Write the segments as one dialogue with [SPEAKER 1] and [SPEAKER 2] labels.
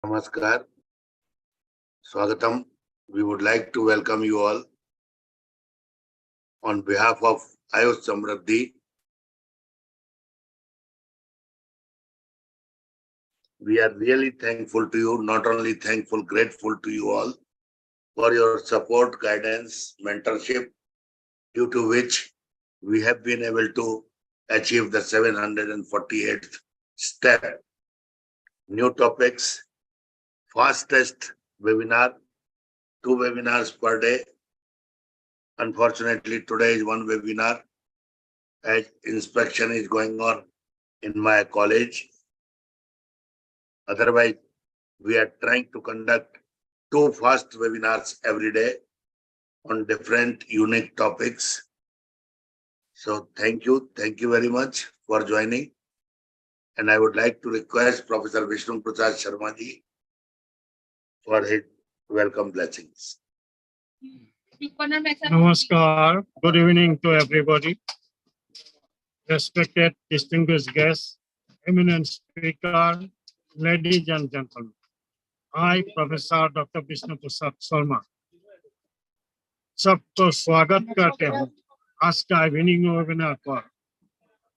[SPEAKER 1] Namaskar, Swagatam. We would like to welcome you all on behalf of AYUSH SAMRIDDHI. We are really thankful to you, not only thankful, grateful to you all for your support, guidance, mentorship, due to which we have been able to achieve the 748th step. New topics, fastest webinar, 2 webinars per day. Unfortunately, today is one webinar as inspection is going on in my college. Otherwise, we are trying to conduct 2 fast webinars every day on different unique topics. So thank you very much for joining. And I would like to request Professor Vishnu Prasad Sharma ji for his welcome blessings.
[SPEAKER 2] Namaskar. Good evening to everybody. Respected, distinguished guests, eminent speaker, ladies and gentlemen. I, Professor Dr. Vishnu Prasad Sharma, सबको स्वागत करते हूँ आज का evening webinar पर.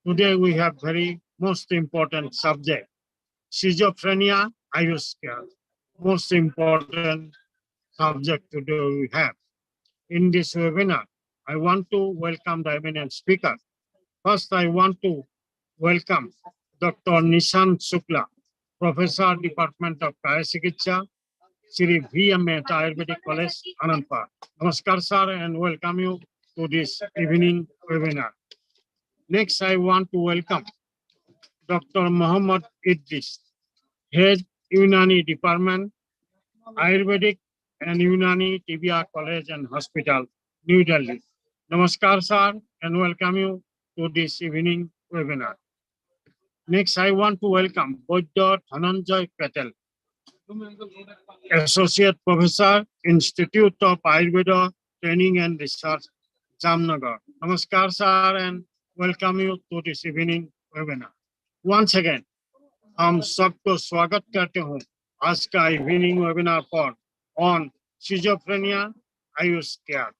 [SPEAKER 2] Today we have very most important subject, schizophrenia, AYUSH care. Most important subject today we have. In this webinar, I want to welcome the eminent speaker. First, I want to welcome Dr. Nishant Shukla, Professor, Department of Kaya Shri V.M. Mehta Ayurvedic College, Anandpur. Namaskar, sir, and welcome you to this evening webinar. Next, I want to welcome Dr. Muhammad Idris, Head Unani Department, Ayurvedic and Unani Tibia College and Hospital, New Delhi. Namaskar, sir, and welcome you to this evening webinar. Next, I want to welcome Dr. Dhananjay Patel, Associate Professor, Institute of Ayurveda Training and Research, Jamnagar. Namaskar, sir, and welcome you to this evening webinar. Once again, हम सबको स्वागत करते हैं आज का evening webinar पर on schizophrenia, AYUSH care.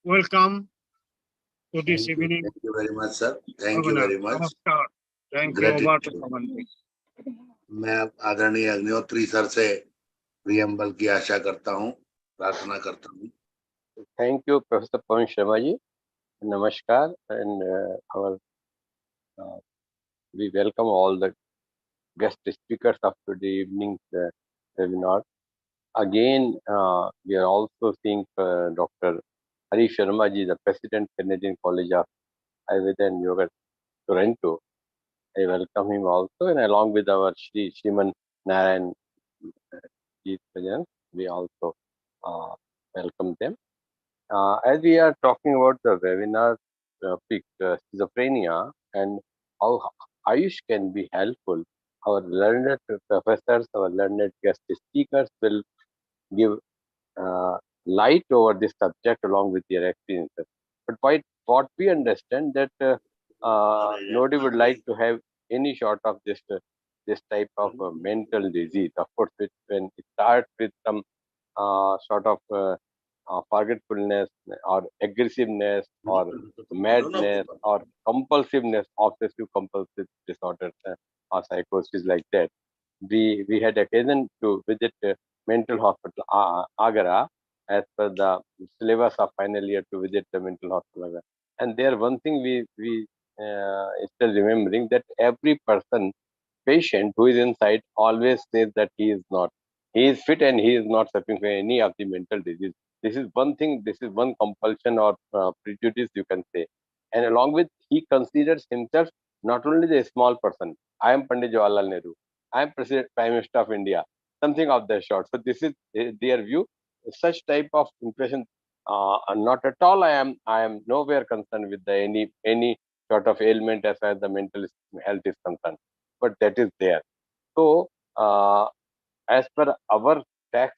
[SPEAKER 2] Welcome to this evening.
[SPEAKER 1] Thank you very much, sir. Thank you very much.
[SPEAKER 2] Namaskar. Thank you. Over to Pawan.
[SPEAKER 1] मैं आदरणीय अग्निहोत्री सर से प्रियम्बल की आशा करता हूँ, प्रार्थना करता हूँ.
[SPEAKER 3] Thank you, Professor Pawan Sharma ji. Namaskar, and we welcome all the guest speakers of today evening's webinar. Again, we are also seeing Dr. Harish Sharma ji, the President, Canadian College of Ayurveda and Yoga, Toronto. I welcome him also, and along with our Shriman Narayan ji present, we also welcome them. As we are talking about the webinar topic, schizophrenia, and how AYUSH can be helpful, our learned professors, our learned guest speakers will give light over this subject along with their experiences. But what we understand that nobody would like to have any sort of this type of mental disease. Of course, when it starts with some sort of forgetfulness or aggressiveness or madness or compulsiveness, obsessive compulsive disorders or psychosis like that. We had occasion to visit mental hospital Agra as per the syllabus of final year to visit the mental hospital Agra. And there one thing we still remembering that every patient who is inside always says that he is not. He is fit and he is not suffering from any of the mental disease. This is one thing, this is one compulsion or prejudice you can say. And along with, he considers himself not only the small person. I am Pandit Jawaharlal Nehru. I am President, Prime Minister of India. Something of that sort. So this is their view. Such type of impression, not at all. I am nowhere concerned with any sort of ailment as far as the mental health is concerned. But that is there. So as per our text,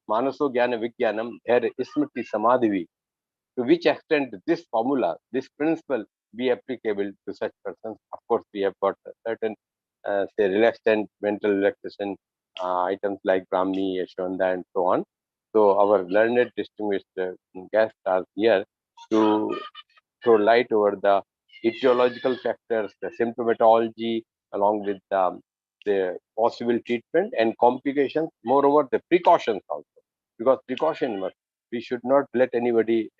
[SPEAKER 3] Manaso Jnana Vijnanam, there is Smriti Samadhi. To which extent this formula, this principle be applicable to such persons? Of course, we have got certain say relaxant, mental relaxation, items like Brahmi, Yashwanda, and so on. So our learned distinguished guests are here to throw light over the etiological factors, the symptomatology, along with the possible treatment and complications. Moreover, the precautions also, because precaution must. We should not let anybody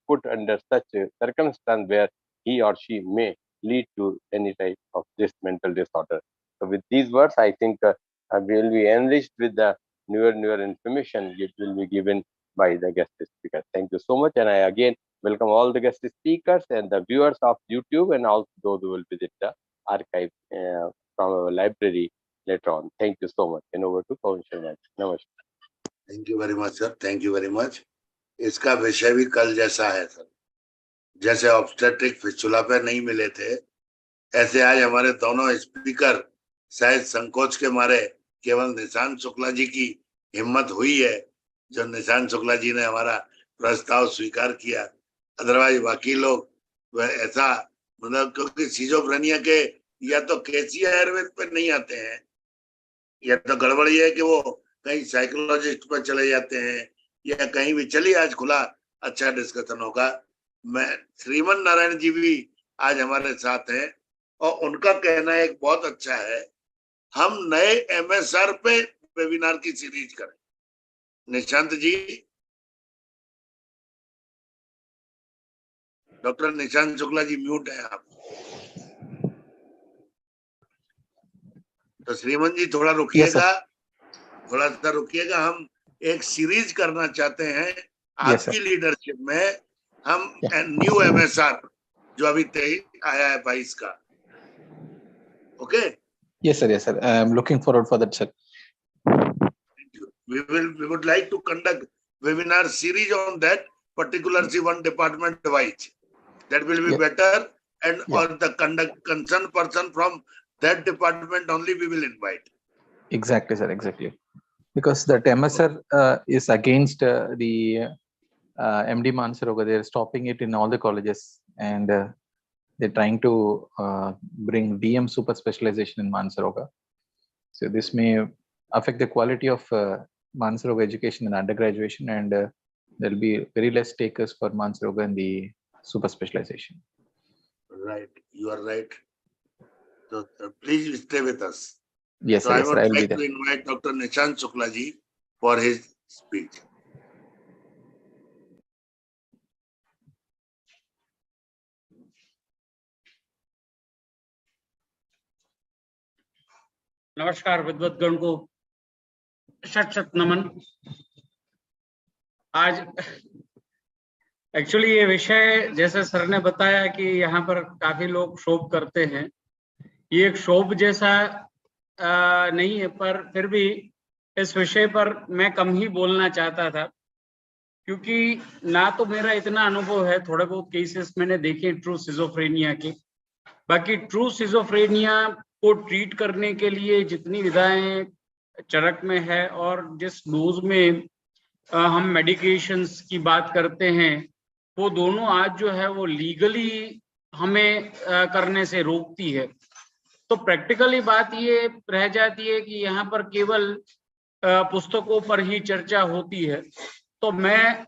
[SPEAKER 3] put under such a circumstance where he or she may lead to any type of this mental disorder. So with these words, I think I will be enriched with the newer information it will be given by the guest speaker. Thank you so much, and I again welcome all the guest speakers and the viewers of YouTube, and also those who will visit the archive from our library later on. Thank you so much. And over to Pawan Sharma. Namaskar.
[SPEAKER 1] Thank you very much, sir. Thank you very much. इसका विषय भी कल जैसा है sir, जैसे obstetric fistula पे नहीं मिले थे, ऐसे आज हमारे दोनों स्पीकर शायद संकोच के मारे केवल निशांत शुक्ला जी की हिम्मत हुई है, जो निशांत शुक्ला जी ने हमारा प्रस्ताव स्वीकार किया। अदरवाइज बाकी लोग ऐसा मतलब, क्योंकि सिजोफ्रेनिया के या तो केसी आयुर्वेद पे नहीं आते हैं, या तो गड़बड़ ये है कि वो कहीं साइकोलॉजिस्ट पर चले जाते हैं, या कहीं भी। चलिए आज खुला अच्छा डिस्कशन होगा। मैं श्रीमन नारायण जी भी आज हमारे साथ हैं, और उनका कहना एक बहुत अच्छा है, हम नए MSR पे वेबिनार की सीरीज करें। निशांत जी, डॉक्टर निशांत शुक्ला जी म्यूट है आप। तो श्रीमन जी थोड़ा रुकिएगा, थोड़ा सा रुकिएगा। हम एक सीरीज करना चाहते हैं आपकी लीडरशिप में। हम न्यू MSR जो अभी आया है 22 का। Okay?
[SPEAKER 4] Yes sir, I am looking forward for that, sir.
[SPEAKER 1] We would like to conduct webinar series on that particular one department wise. That will be better, and or the concerned person from that department only we will invite.
[SPEAKER 4] Exactly, sir. Exactly, because that MSR is against the MD Mansaroga. They are stopping it in all the colleges, and they're trying to bring DM super specialization in Mansaroga. So this may affect the quality of Mansaroga education in undergraduation, and there will be very less takers for Mansaroga in the super specialization.
[SPEAKER 1] Right, you are right. So please stay with us.
[SPEAKER 4] Yes,
[SPEAKER 1] so
[SPEAKER 4] sir,
[SPEAKER 1] I
[SPEAKER 4] yes,
[SPEAKER 1] would
[SPEAKER 4] sir, I'll
[SPEAKER 1] like
[SPEAKER 4] be
[SPEAKER 1] to
[SPEAKER 4] there.
[SPEAKER 1] invite Dr. Nishant Shukla ji for his speech.
[SPEAKER 5] नमस्कार विद्वद्गण को शत शत नमन। आज actually ये विषय जैसे sir ने बताया कि यहाँ पर काफी लोग शोभ करते हैं, ये एक शोभ जैसा नहीं है, पर फिर भी इस विषय पर मैं कम ही बोलना चाहता था, क्योंकि ना तो मेरा इतना अनुभव है, थोड़े बहुत केसेस मैंने देखे ट्रू सिजोफ्रेनिया के। बाकी ट्रू सिजोफ्रेनिया को ट्रीट करने के लिए जितनी विधाएं चरक में है और जिस डोज में हम मेडिकेशंस की बात करते हैं, वो दोनों आज जो है वो लीगली हमें करने से रोकती है। तो प्रैक्टिकली बात ये रह जाती है कि यहाँ पर केवल पुस्तकों पर ही चर्चा होती है। तो मैं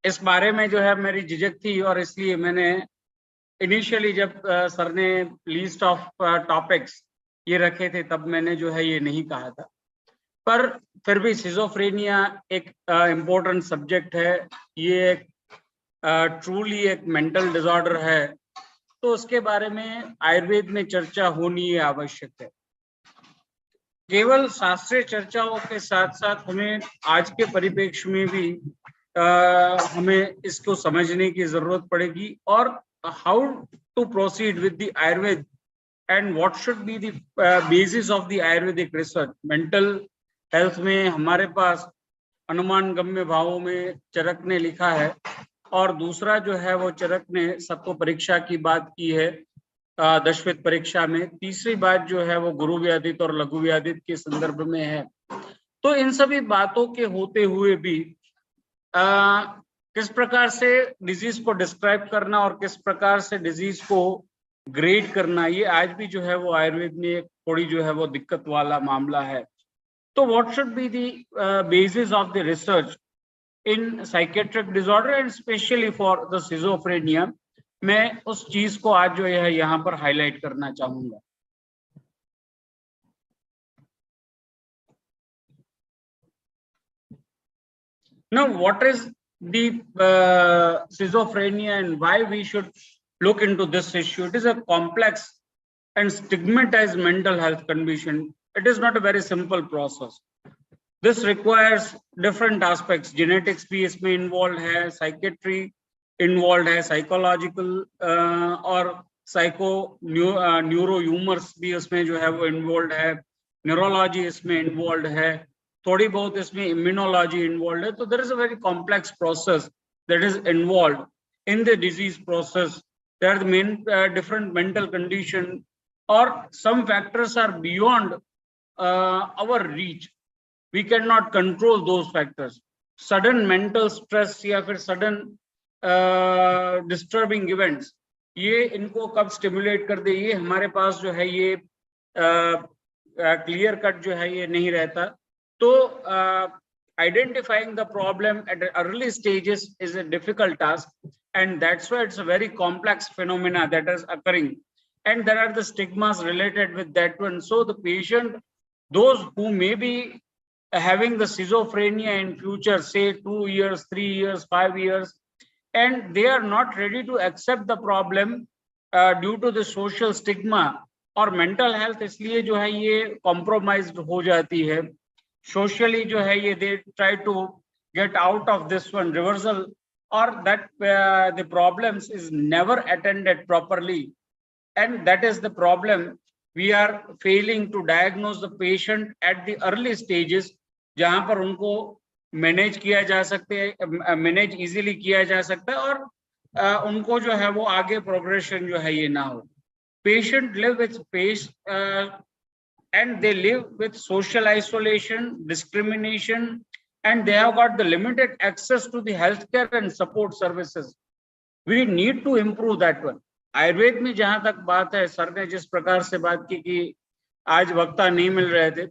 [SPEAKER 5] इस बारे में जो है मेरी झिझक थी, और इसलिए मैंने इनिशियली जब सर ने लिस्ट ऑफ टॉपिक्स ये रखे थे तब मैंने जो है ये नहीं कहा था, पर फिर भी सिजोफ्रेनिया एक इम्पोर्टेंट सब्जेक्ट है, ये एक ट्रूली एक मेंटल डिसऑर्डर है, तो उसके बारे में आयुर्वेद में चर्चा होनी आवश्यक है। केवल शास्त्रीय चर्चाओं के साथ साथ हमें आज के परिप्रेक्ष्य में भी हमें इसको समझने की जरूरत पड़ेगी, और how to proceed with the Ayurveda and what should be the basis of the Ayurvedic research. Mental health में हमारे पास अनुमान गम्य भावों में चरक ने लिखा है, और दूसरा जो है वो चरक ने सत्व परीक्षा की बात की है दशवित परीक्षा में। तीसरी बात जो है वो गुरु व्याधित और लघु व्याधित के संदर्भ में है। तो इन सभी बातों के होते हुए भी किस प्रकार से डिजीज को डिस्क्राइब करना और किस प्रकार से डिजीज को ग्रेड करना, ये आज भी जो है वो आयुर्वेद में एक थोड़ी जो है वो दिक्कत वाला मामला है। तो what should be the basis of the research in psychiatric disorder and specially for the schizophrenia, मैं उस चीज को आज जो है यहाँ पर हाईलाइट करना चाहूंगा। Now, what is the schizophrenia and why we should look into this issue? It is a complex and stigmatized mental health condition. It is not a very simple process. This requires different aspects. Genetics भी इसमें involved है, psychiatry involved है, psychological और neuro humors भी इसमें जो है वो involved है, neurology इसमें involved है, थोड़ी बहुत इसमें immunology involved है. So there is a very complex process that is involved in the disease process. There are the main different mental condition, or some factors are beyond our reach. We cannot control those factors. Sudden mental stress या फिर sudden disturbing events, ये इनको कब stimulate कर दे, ये हमारे पास जो है ये clear cut जो है ये नहीं रहता. तो identifying the problem at early stages is a difficult task, and that's why it's a very complex phenomena that is occurring, and there are the stigmas related with that one. So the patient, those who may be having the schizophrenia in future, say 2 years, 3 years, 5 years, and they are not ready to accept the problem due to the social stigma, और mental health इसलिए जो है ये compromised हो जाती है socially, जो है ये they try to get out of this one reversal, or that the problems is never attended properly, and that is the problem. We are failing to diagnose the patient at the early stages, जहां पर उनको manage किया जा सकते हैं, manage easily किया जा सकता है, और उनको जो है वो आगे प्रोग्रेशन जो है ये ना हो. Patient live with pace and they live with social isolation, discrimination, and they have got the limited access to the healthcare and support services. We need to improve that one. Ayurveda में जहां तक बात है, सर ने जिस प्रकार से बात की कि आज वक्ता नहीं मिल रहे थे,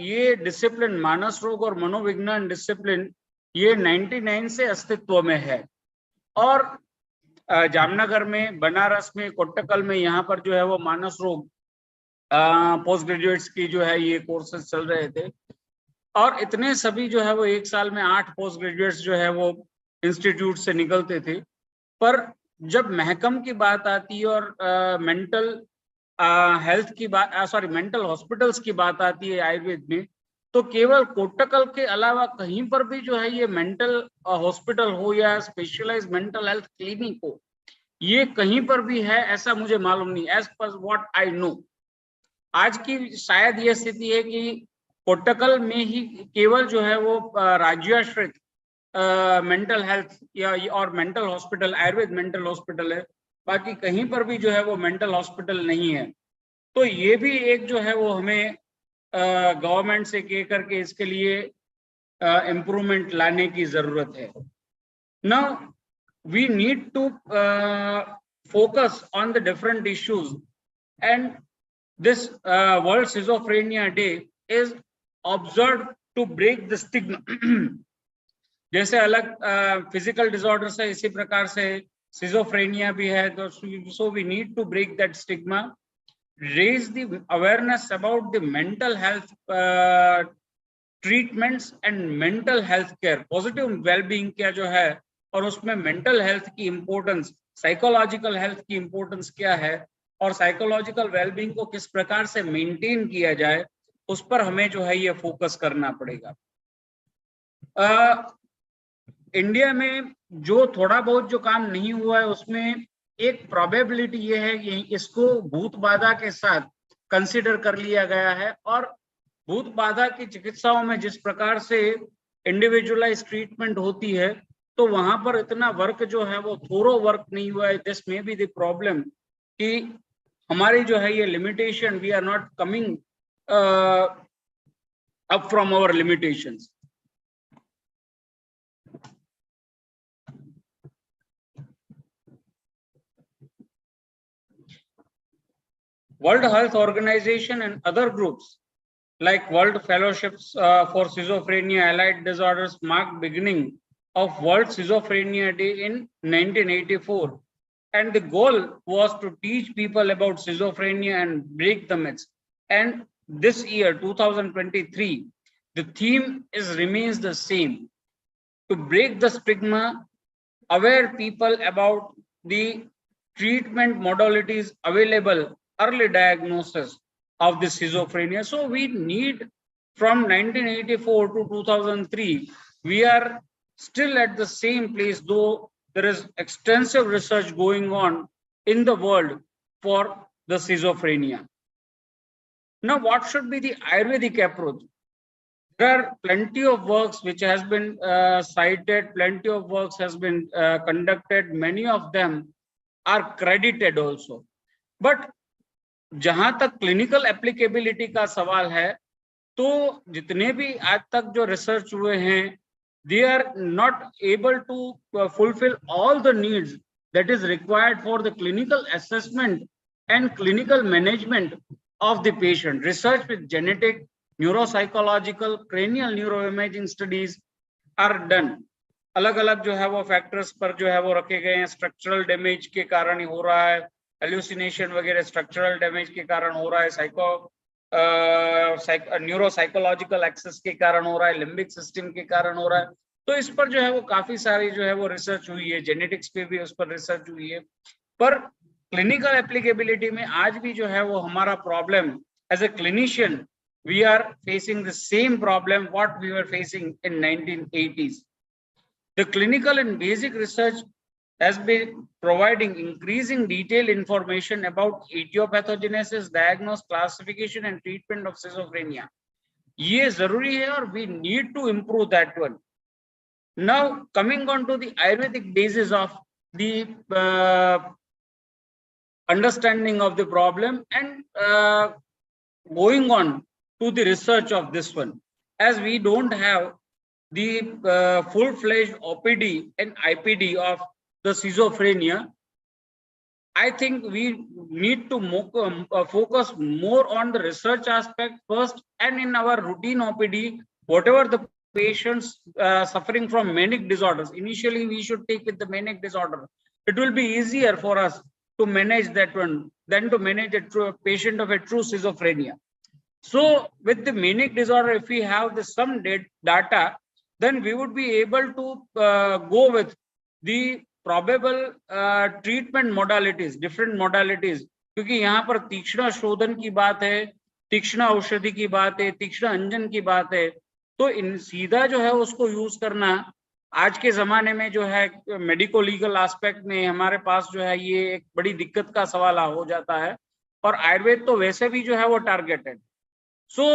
[SPEAKER 5] ये डिसिप्लिन मानस रोग और मनोविज्ञान डिसिप्लिन ये 99 से अस्तित्व में है, और जामनगर में, बनारस में, कोट्टकल में यहाँ पर जो है वो मानस रोग पोस्ट ग्रेजुएट्स की जो है ये कोर्सेज चल रहे थे, और इतने सभी जो है वो एक साल में 8 पोस्ट ग्रेजुएट्स जो है वो इंस्टीट्यूट से निकलते थे. पर जब महकम की बात आती है और मेंटल हेल्थ की बात, सॉरी मेंटल हॉस्पिटल्स की बात आती है आयुर्वेद में, तो केवल कोट्टकल के अलावा कहीं पर भी जो है ये मेंटल हॉस्पिटल हो या स्पेशलाइज्ड मेंटल हेल्थ क्लिनिक हो, ये कहीं पर भी है ऐसा मुझे मालूम नहीं. As per what I know, आज की शायद ये स्थिति है कि कोट्टकल में ही केवल जो है वो राज्याश्रित मेंटल हेल्थ या और mental hospital, Ayurveda mental hospital है, बाकी कहीं पर भी जो है वो मेंटल हॉस्पिटल नहीं है. तो ये भी एक जो है वो हमें गवर्नमेंट से कह करके इसके लिए इम्प्रूवमेंट लाने की जरूरत है. Now we need to focus on the different issues, and this World Schizophrenia Day is observed to break the stigma. जैसे अलग फिजिकल डिसऑर्डर्स है, इसी प्रकार से schizophrenia भी है, तो so we need to break that stigma, raise the awareness about the mental health treatments and mental health care, positive well-being क्या जो है, और उसमें mental health की importance, psychological health की importance क्या है, और साइकोलॉजिकल वेलबींग को किस प्रकार से मेंटेन किया जाए, उस पर हमें जो है ये फोकस करना पड़ेगा. इंडिया में जो थोड़ा बहुत जो काम नहीं हुआ है, उसमें एक प्रोबेबिलिटी ये है कि इसको भूत बाधा के साथ कंसीडर कर लिया गया है, और भूत बाधा की चिकित्साओं में जिस प्रकार से इंडिविजुअलाइज ट्रीटमेंट होती है, तो वहां पर इतना वर्क जो है वो थोरो वर्क नहीं हुआ है. This may be the problem कि हमारी जो है ये limitation, we are not coming up from our limitations. World Health Organization and other groups like World Fellowships for Schizophrenia Allied Disorders marked beginning of World Schizophrenia Day in 1984. And the goal was to teach people about schizophrenia and break the myths. And this year, 2023, the theme remains the same: to break the stigma, aware people about the treatment modalities available, early diagnosis of the schizophrenia. So we need, from 1984 to 2003, we are still at the same place, though there is extensive research going on in the world for the schizophrenia. Now, what should be the Ayurvedic approach? There are plenty of works which has been cited, plenty of works has been conducted, many of them are credited also. But जहां तक clinical applicability का सवाल है, तो जितने भी आज तक जो रिसर्च हुए हैं, they are not able to fulfill all the needs that is required for the clinical assessment and clinical management of the patient. Research with genetic, neuropsychological, cranial neuroimaging studies are done. अलग अलग जो है वो factors पर जो है वो रखे गए हैं. स्ट्रक्चरल डैमेज के कारण ही हो रहा है, हेलुसिनेशन वगैरह स्ट्रक्चरल डैमेज के कारण हो रहा है, न्यूरोसाइकोलॉजिकल एक्सेस के कारण हो रहा है, लिम्बिक सिस्टम के कारण हो रहा है. तो इस पर जो है वो काफी सारी जो है वो रिसर्च हुई है, जेनेटिक्स पे भी उस पर रिसर्च हुई है. पर क्लिनिकल एप्लीकेबिलिटी में आज भी जो है वो हमारा problem, as a clinician we are facing the same problem what we were facing in 1980s. The clinical and basic research has been providing increasing detailed information about etiopathogenesis, diagnosis, classification and treatment of schizophrenia. ये जरूरी है और we need to improve that one. Now coming on to the Ayurvedic basis of the understanding of the problem and going on to the research of this one, as we don't have the full-fledged OPD and IPD of the schizophrenia, I think we need to focus more on the research aspect first, and in our routine OPD, whatever the patients suffering from manic disorders, initially we should take with the manic disorder. It will be easier for us to manage that one than to manage a patient of a true schizophrenia. So with the manic disorder, if we have some data, then we would be able to go with the probable treatment modalities, different modalities. क्योंकि यहाँ पर तीक्ष्ण शोधन की बात है, तीक्ष्ण औषधि की बात है, तीक्ष्ण अंजन की बात है, तो इन सीधा जो है उसको यूज करना आज के जमाने में जो है मेडिको लीगल एस्पेक्ट में हमारे पास जो है ये एक बड़ी दिक्कत का सवाल हो जाता है. और आयुर्वेद तो वैसे भी जो है वो targeted. So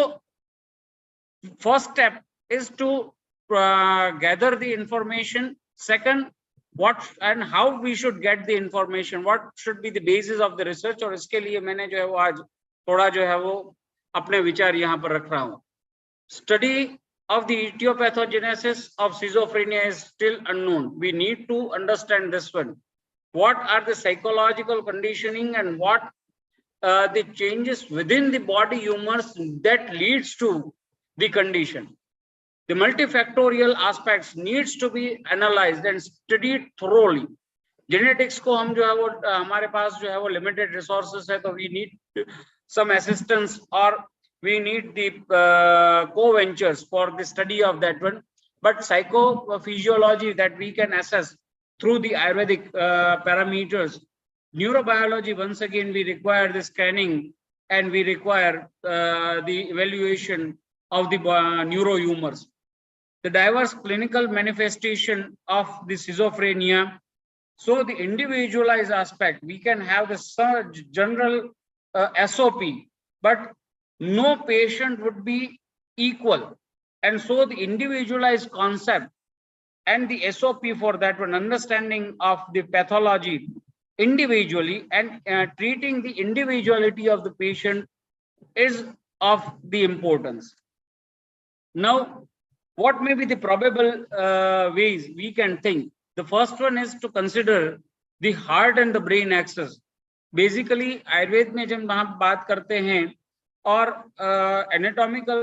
[SPEAKER 5] first step is to gather the information. Second, what and how we should get the information, what should be the basis of the research. और इसके लिए मैंने जो है वो आज थोड़ा जो है वो अपने विचार यहाँ पर रख रहा हूँ. Study of the etiopathogenesis of schizophrenia is still unknown. We need to understand this one. What are the psychological conditioning and what the changes within the body humors that leads to the condition. The multifactorial aspects needs to be analyzed and studied thoroughly. Genetics को हम जो है वो हमारे पास जो है वो limited resources है, तो we need some assistance or we need the co-ventures for the study of that one. But psychophysiology that we can assess through the Ayurvedic parameters. Neurobiology, once again, we require the scanning and we require the evaluation of the neurohumors. The diverse clinical manifestation of the schizophrenia. So the individualized aspect, we can have the general SOP, but no patient would be equal. And so the individualized concept and the SOP for that one, understanding of the pathology individually and treating the individuality of the patient is of the importance. Now, what may be the probable ways we can think? The first one is to consider the heart and the brain axis. Basically Ayurveda में जब हम बात करते हैं और anatomical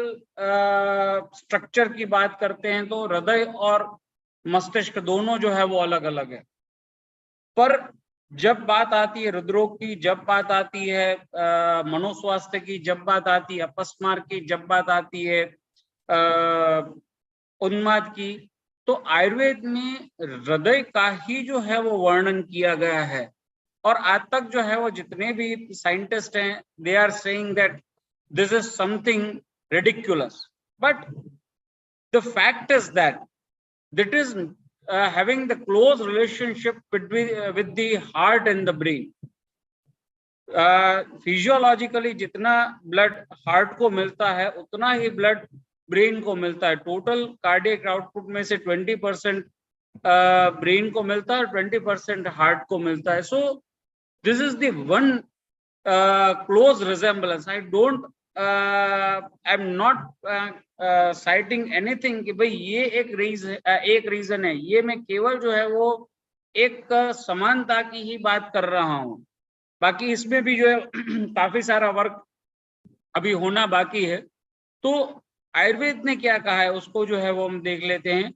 [SPEAKER 5] structure की बात करते हैं तो हृदय और मस्तिष्क दोनों जो है वो अलग अलग है। पर जब बात आती है हृदरोग की, जब बात आती है मनोस्वास्थ्य की, जब बात आती है अपस्मार की, जब बात आती है उन्माद की, तो आयुर्वेद में हृदय का ही जो है वो वर्णन किया गया है। और आज तक जो है वो जितने भी साइंटिस्ट हैं, they are saying that this is something ridiculous, but the fact is that that is having the close relationship with the heart and the brain. Physiologically जितना blood heart को मिलता है उतना ही blood brain को मिलता है। Total cardiac output में से 20% ब्रेन को मिलता है, 20% हार्ट को मिलता है। So this is the one close resemblance. I am not citing anything कि भाई ये एक रीजन है, ये मैं केवल जो है वो एक समानता की ही बात कर रहा हूँ। बाकी इसमें भी जो है काफी सारा वर्क अभी होना बाकी है। तो आयुर्वेद ने क्या कहा है उसको जो है वो हम देख लेते हैं।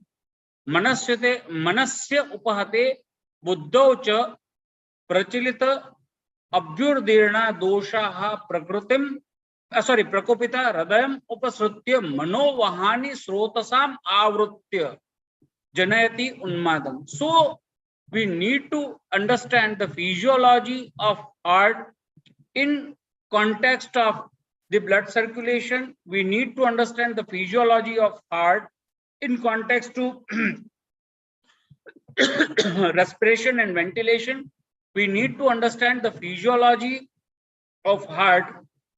[SPEAKER 5] मनस्य उपहते बुद्धौ च प्रचलित अभ्युर्दीर्णा दोषाः प्रकोपिता हृदयम् उपसृत्य मनोवहानि स्रोतसाम आवृत्य जनयति उन्मादम। सो we need to understand the physiology of heart in context of the blood circulation. We need to understand the physiology of heart in context to respiration and ventilation. We need to understand the physiology of heart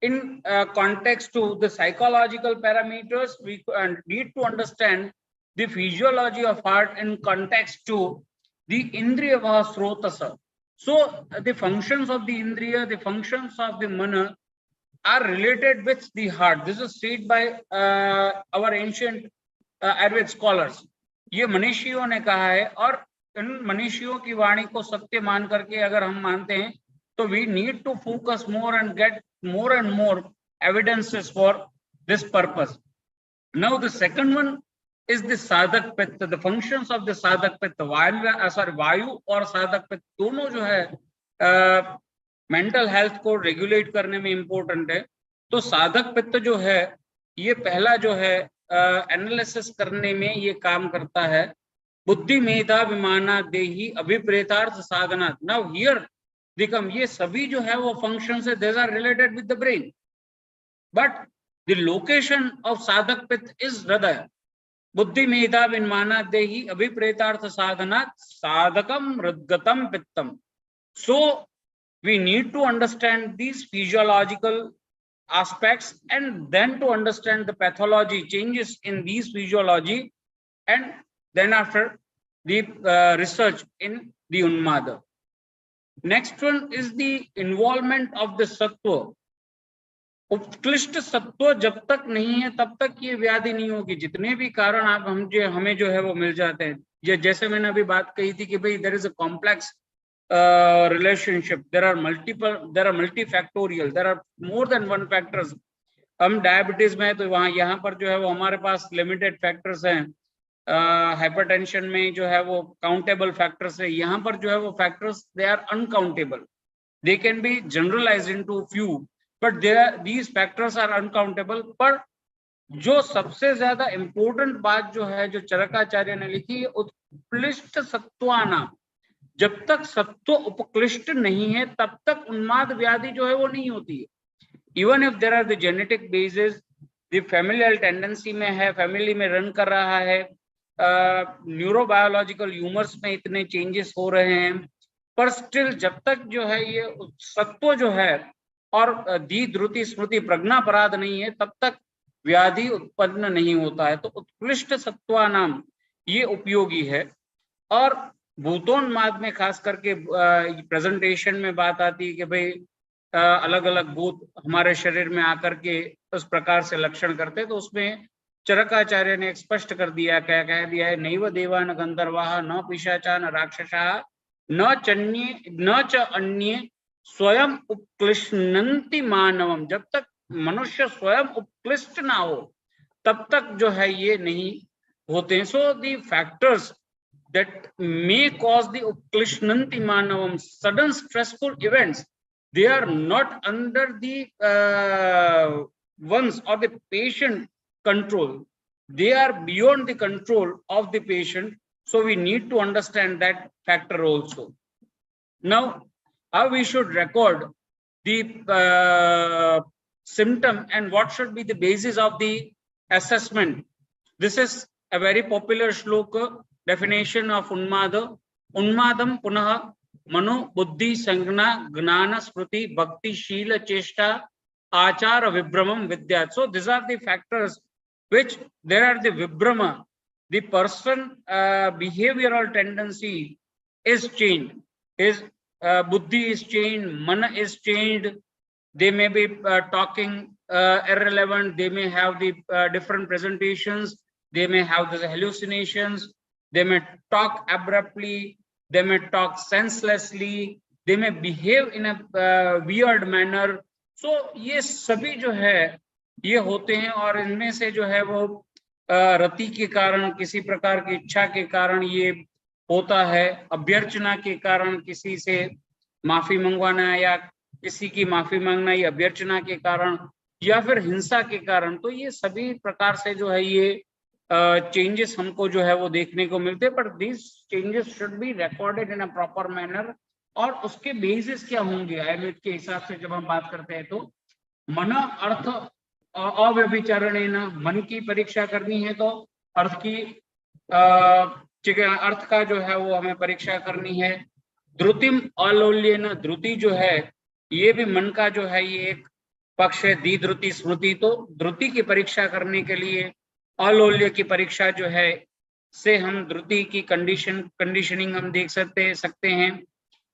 [SPEAKER 5] in context to the psychological parameters. We need to understand the physiology of heart in context to the indriya srotasa. So the functions of the indriya, the functions of the mana are related with the heart. This is said by our ancient Ayurved scholars. ये मनीषियों ने कहा है और इन मनीषियों की वाणी को सत्य मान करके अगर हम मानते हैं तो we need to focus more and get more and more evidences for this purpose. Now the second one is the साधक पित्त. The functions of the साधक पित्त, वायु और साधक पित्त दोनों जो है मेंटल हेल्थ को रेगुलेट करने में इम्पोर्टेंट है। तो साधक पित्त जो है ये पहला जो है एनालिसिस करने में ये काम करता है। बुद्धि मेधा विमाना देही अभिप्रेतार्थ साधना। नाउ हियर दिकम ये सभी जो है वो फंक्शंस है, these are related with the brain, but the location of sadhaka pitta is हृदय। बुद्धि मेधा विमाना देही अभिप्रेतार्थ साधना साधकम हृदगतम पित्तम। सो we need to understand these physiological aspects and then to understand the pathology changes in these physiology, and then after the research in the unmada. Next one is the involvement of the sattva. उत्कृष्ट सत्व जब तक नहीं है तब तक ये व्याधि नहीं होगी। जितने भी कारण आप हमें जो है वो मिल जाते हैं, जैसे मैंने अभी बात कही थी कि भाई there is a complex relationship, there are multifactorial, there are more than one factors. हम डायबिटीज में तो यहाँ पर जो है वो हमारे पास लिमिटेड फैक्टर्स हैं, हाइपरटेंशन में जो है वो काउंटेबल फैक्टर्स है, यहाँ पर जो है वो factors they are uncountable, they can be generalized into few, but these factors are uncountable. पर जो सबसे ज्यादा इम्पोर्टेंट बात जो है जो चरकाचार्य ने लिखी है, उत्कृष्ट सत्वाना, जब तक सत्व उपकृष्ट नहीं है तब तक उन्माद व्याधि जो है वो नहीं होती है। Even if there are the genetic basis, the familial tendency में है, फैमिली में रन कर रहा है, न्यूरोबायोलॉजिकल ह्यूमर्स में इतने चेंजेस हो रहे हैं, पर स्टिल जब तक जो है ये सत्व जो है और धी द्रुति स्मृति प्रज्ञापराध नहीं है तब तक व्याधि उत्पन्न नहीं होता है। तो उत्कृष्ट सत्वा नाम ये उपयोगी है। और भूतोन्माद में खास करके प्रेजेंटेशन में बात आती है कि भाई अलग अलग भूत हमारे शरीर में आकर के उस प्रकार से लक्षण करते, तो उसमें चरकाचार्य ने स्पष्ट कर दिया, क्या कह दिया है, नैव देवा न गंधर्वाः न पिशाचा न राक्षसाः न च अन्ये स्वयं उपक्लिष्णन्ति मानवम, जब तक मनुष्य स्वयं उपक्लिष्ट ना हो तब तक जो है ये नहीं होते हैं. So the factors that may cause the upklishnanti manavam, sudden stressful events, they are not under the one's or the patient control. They are beyond the control of the patient. So we need to understand that factor also. Now, how we should record the symptom and what should be the basis of the assessment. This is a very popular shloka. Definition of Unmada. Unmadam punah mano buddhi sangna gnana smriti bhakti shila cheshta achara vibramam vidya. So these are the factors which there are the vibrama. The person behavioral tendency is changed. His buddhi is changed, mana is changed. They may be talking irrelevant. They may have the different presentations. They may have the hallucinations. They may talk abruptly, they may talk senselessly, they may behave in a weird manner. So ये सभी जो है ये होते हैं और इनमें से जो है वो रति के कारण, किसी प्रकार की इच्छा के कारण ये होता है, अभ्यर्चना के कारण किसी से माफी मंगवाना या किसी की माफी मांगना, ये अभ्यर्चना के कारण या फिर हिंसा के कारण. तो ये सभी प्रकार से जो है ये चेंजेस हमको जो है वो देखने को मिलते हैं. But this changes should be recorded in a proper manner. और उसके बेसिस क्या होंगे आयुर्वेद के हिसाब से जब हम बात करते हैं तो मन अर्थ अव्यभिचारणेन, मन की परीक्षा करनी है तो अर्थ की अर्थ का जो है वो हमें परीक्षा करनी है. द्रुतिम अलोल्येन, द्रुति जो है ये भी मन का जो है ये एक पक्ष है. दी द्रुति स्मृति, तो द्रुति की परीक्षा करने के लिए अलोल्य की परीक्षा जो है से हम द्रुति की कंडीशनिंग हम देख सकते हैं.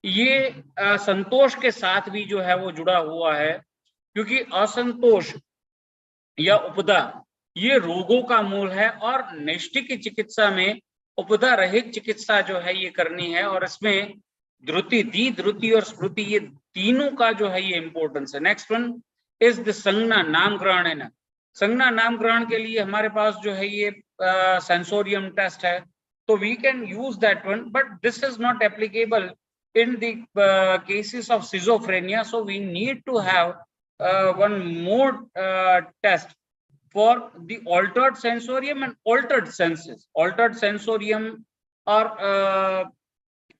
[SPEAKER 5] ये संतोष के साथ भी जो है वो जुड़ा हुआ है, क्योंकि असंतोष या उपदा ये रोगों का मूल है और नैष्टिक चिकित्सा में उपदा रहित चिकित्सा जो है ये करनी है. और इसमें द्रुति, दी द्रुति और स्मृति ये तीनों का जो है ये इंपॉर्टेंस है. नेक्स्ट वन इज द संज्ञा नाम ग्रहण है ना. संज्ञा नाम ग्रहण के लिए हमारे पास जो है ये सेंसोरियम टेस्ट है, तो we can use that one, but this is not applicable in the cases of schizophrenia. So we need to have one more test for the altered sensorium and altered senses. Altered sensorium और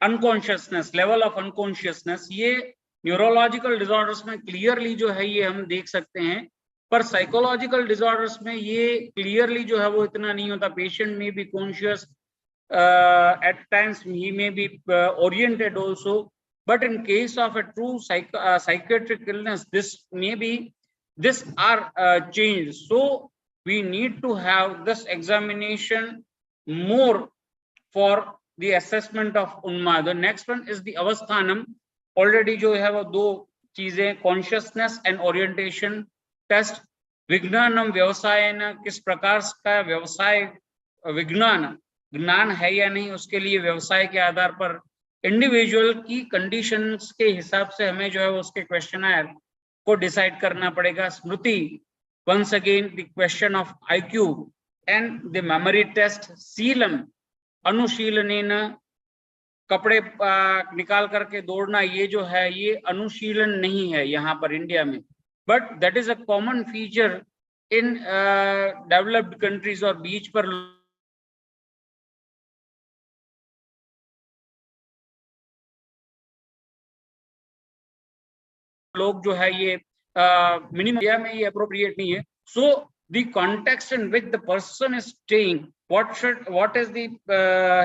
[SPEAKER 5] unconsciousness, level of unconsciousness, ये neurological disorders में clearly जो है ये हम देख सकते हैं, पर साइकोलॉजिकल डिसऑर्डर्स में ये क्लियरली जो है वो इतना नहीं होता. पेशेंट में बी कॉन्शियस, एट टाइम्स ही में be oriented also, but in case of a true psychiatric illness this are changed. So we need to have this examination more for the assessment of Unmad. The next one is the Avasthanam. Already जो है वो दो चीजें, consciousness and orientation test. विज्ञानम व्यवसायन, किस प्रकार का व्यवसाय विज्ञान ज्ञान है या नहीं, उसके लिए व्यवसाय के आधार पर इंडिविजुअल की कंडीशंस के हिसाब से हमें जो है उसके क्वेश्चनर को डिसाइड करना पड़ेगा. स्मृति, once again the question of IQ and the memory test. शीलम, अनुशीलनेन, कपड़े निकाल करके दौड़ना, ये जो है ये अनुशीलन नहीं है यहाँ पर इंडिया में, but that is a common feature in developed countries. और बीच पर लोग जो है ये मिनिमम एरिया में ये अप्रोप्रिएट नहीं है. So the context in which the person is staying, what is the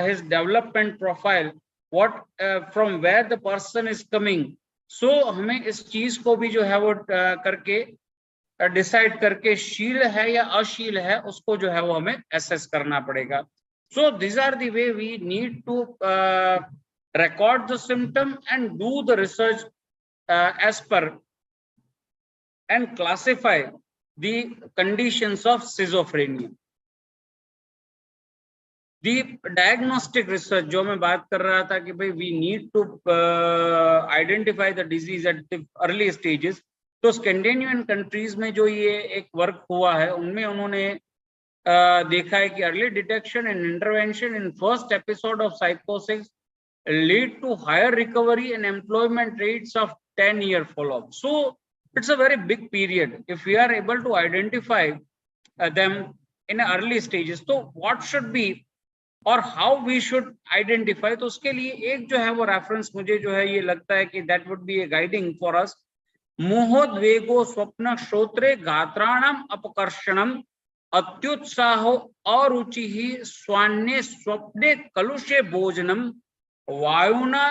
[SPEAKER 5] his development profile, what from where the person is coming. So हमें इस चीज को भी जो है वो करके डिसाइड करके शील है या अशील है उसको जो है वो हमें एसेस करना पड़ेगा. So these are the way we need to record the symptom and do the research as per and classify the conditions of schizophrenia. The diagnostic research जो मैं बात कर रहा था कि भाई we need to identify the disease at the early stages, तो Scandinavian countries में जो ये एक वर्क हुआ है उनमें उन्होंने देखा है कि early detection and intervention in first episode of साइकोसिस lead to higher recovery and employment rates of 10-year follow-up. So it's a very big period. If we are able to identify them in early stages, so what should be or how we should identify, तो उसके लिए एक जो है वो reference मुझे जो है ये लगता है कि that would be a guiding for us. मोहोद्वेगो स्वप्न श्रोत्रे गात्राणाम अपकर्षणम अत्युत्साहो अरुचिः स्वान्ये स्वप्ने कलुषे भोजनम वायुना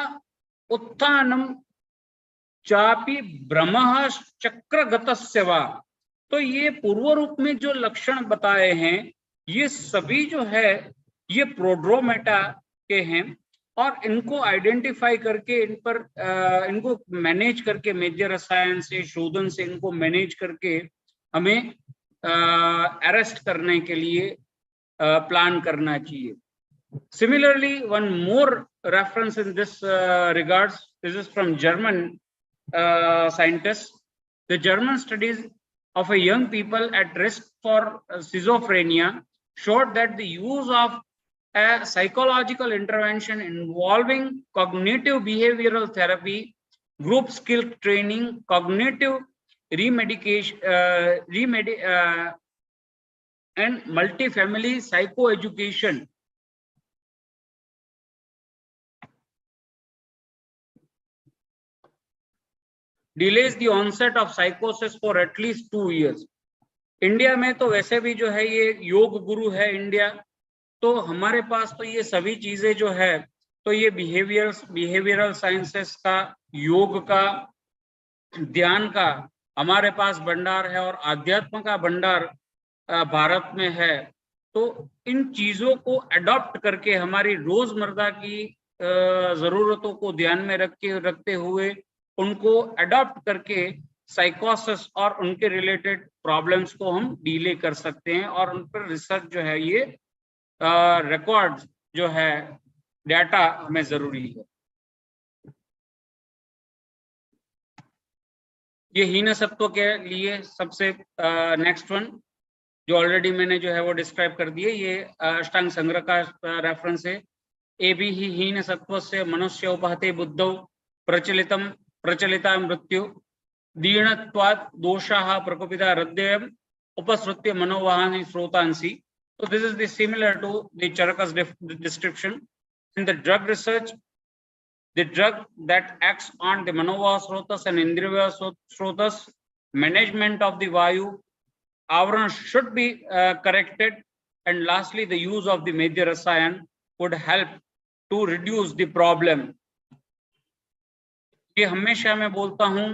[SPEAKER 5] उत्थानम चापि ब्रह्मः चक्रगतस्य वा। तो ये पूर्व रूप में जो लक्षण बताए हैं ये सभी जो है ये प्रोड्रोमेटा के हैं और इनको आइडेंटिफाई करके इन पर इनको मैनेज करके मेजर रसायन से शोधन से इनको मैनेज करके हमें अरेस्ट करने के लिए प्लान करना चाहिए। Similarly, one more reference in this regards, this is from German scientists. The German studies of a young people at risk for schizophrenia showed that the use of a psychological intervention involving cognitive behavioral therapy, group skill training, cognitive remedication, and multi-family psychoeducation delays the onset of psychosis for at least 2 years. India में तो वैसे भी जो है ये योग गुरु है India, तो हमारे पास तो ये सभी चीजें जो है तो ये बिहेवियरल साइंसेस का, योग का, ध्यान का हमारे पास भंडार है और आध्यात्म का भंडार भारत में है। तो इन चीजों को अडॉप्ट करके हमारी रोजमर्रा की जरूरतों को ध्यान में रखते हुए उनको अडॉप्ट करके साइकोसिस और उनके रिलेटेड प्रॉब्लम्स को हम डीले कर सकते हैं और उन पर रिसर्च जो है ये रिकॉर्ड जो है डाटा हमें जरूरी है। ये हीन सत्व के लिए सबसे नेक्स्ट वन जो ऑलरेडी मैंने जो है वो डिस्क्राइब कर दिए, ये अष्टांग संग्रह का रेफरेंस है। ए भी ही हीन सत्व से मनुष्य उपहते बुद्धौ प्रचलिता मृत्यु दीनत्वात् दोषाः प्रकोपिता हृदयम् उपसृत्य मनोवाहानि स्रोतांसि। So this is the similar to the Charaka's description. In the drug research, the drug that acts on the Manova Srotas and Indriya Srotas, management of the Vayu, Avran should be corrected. And lastly, the use of the major rasayan would help to reduce the problem. ये हमेशा मैं बोलता हूँ,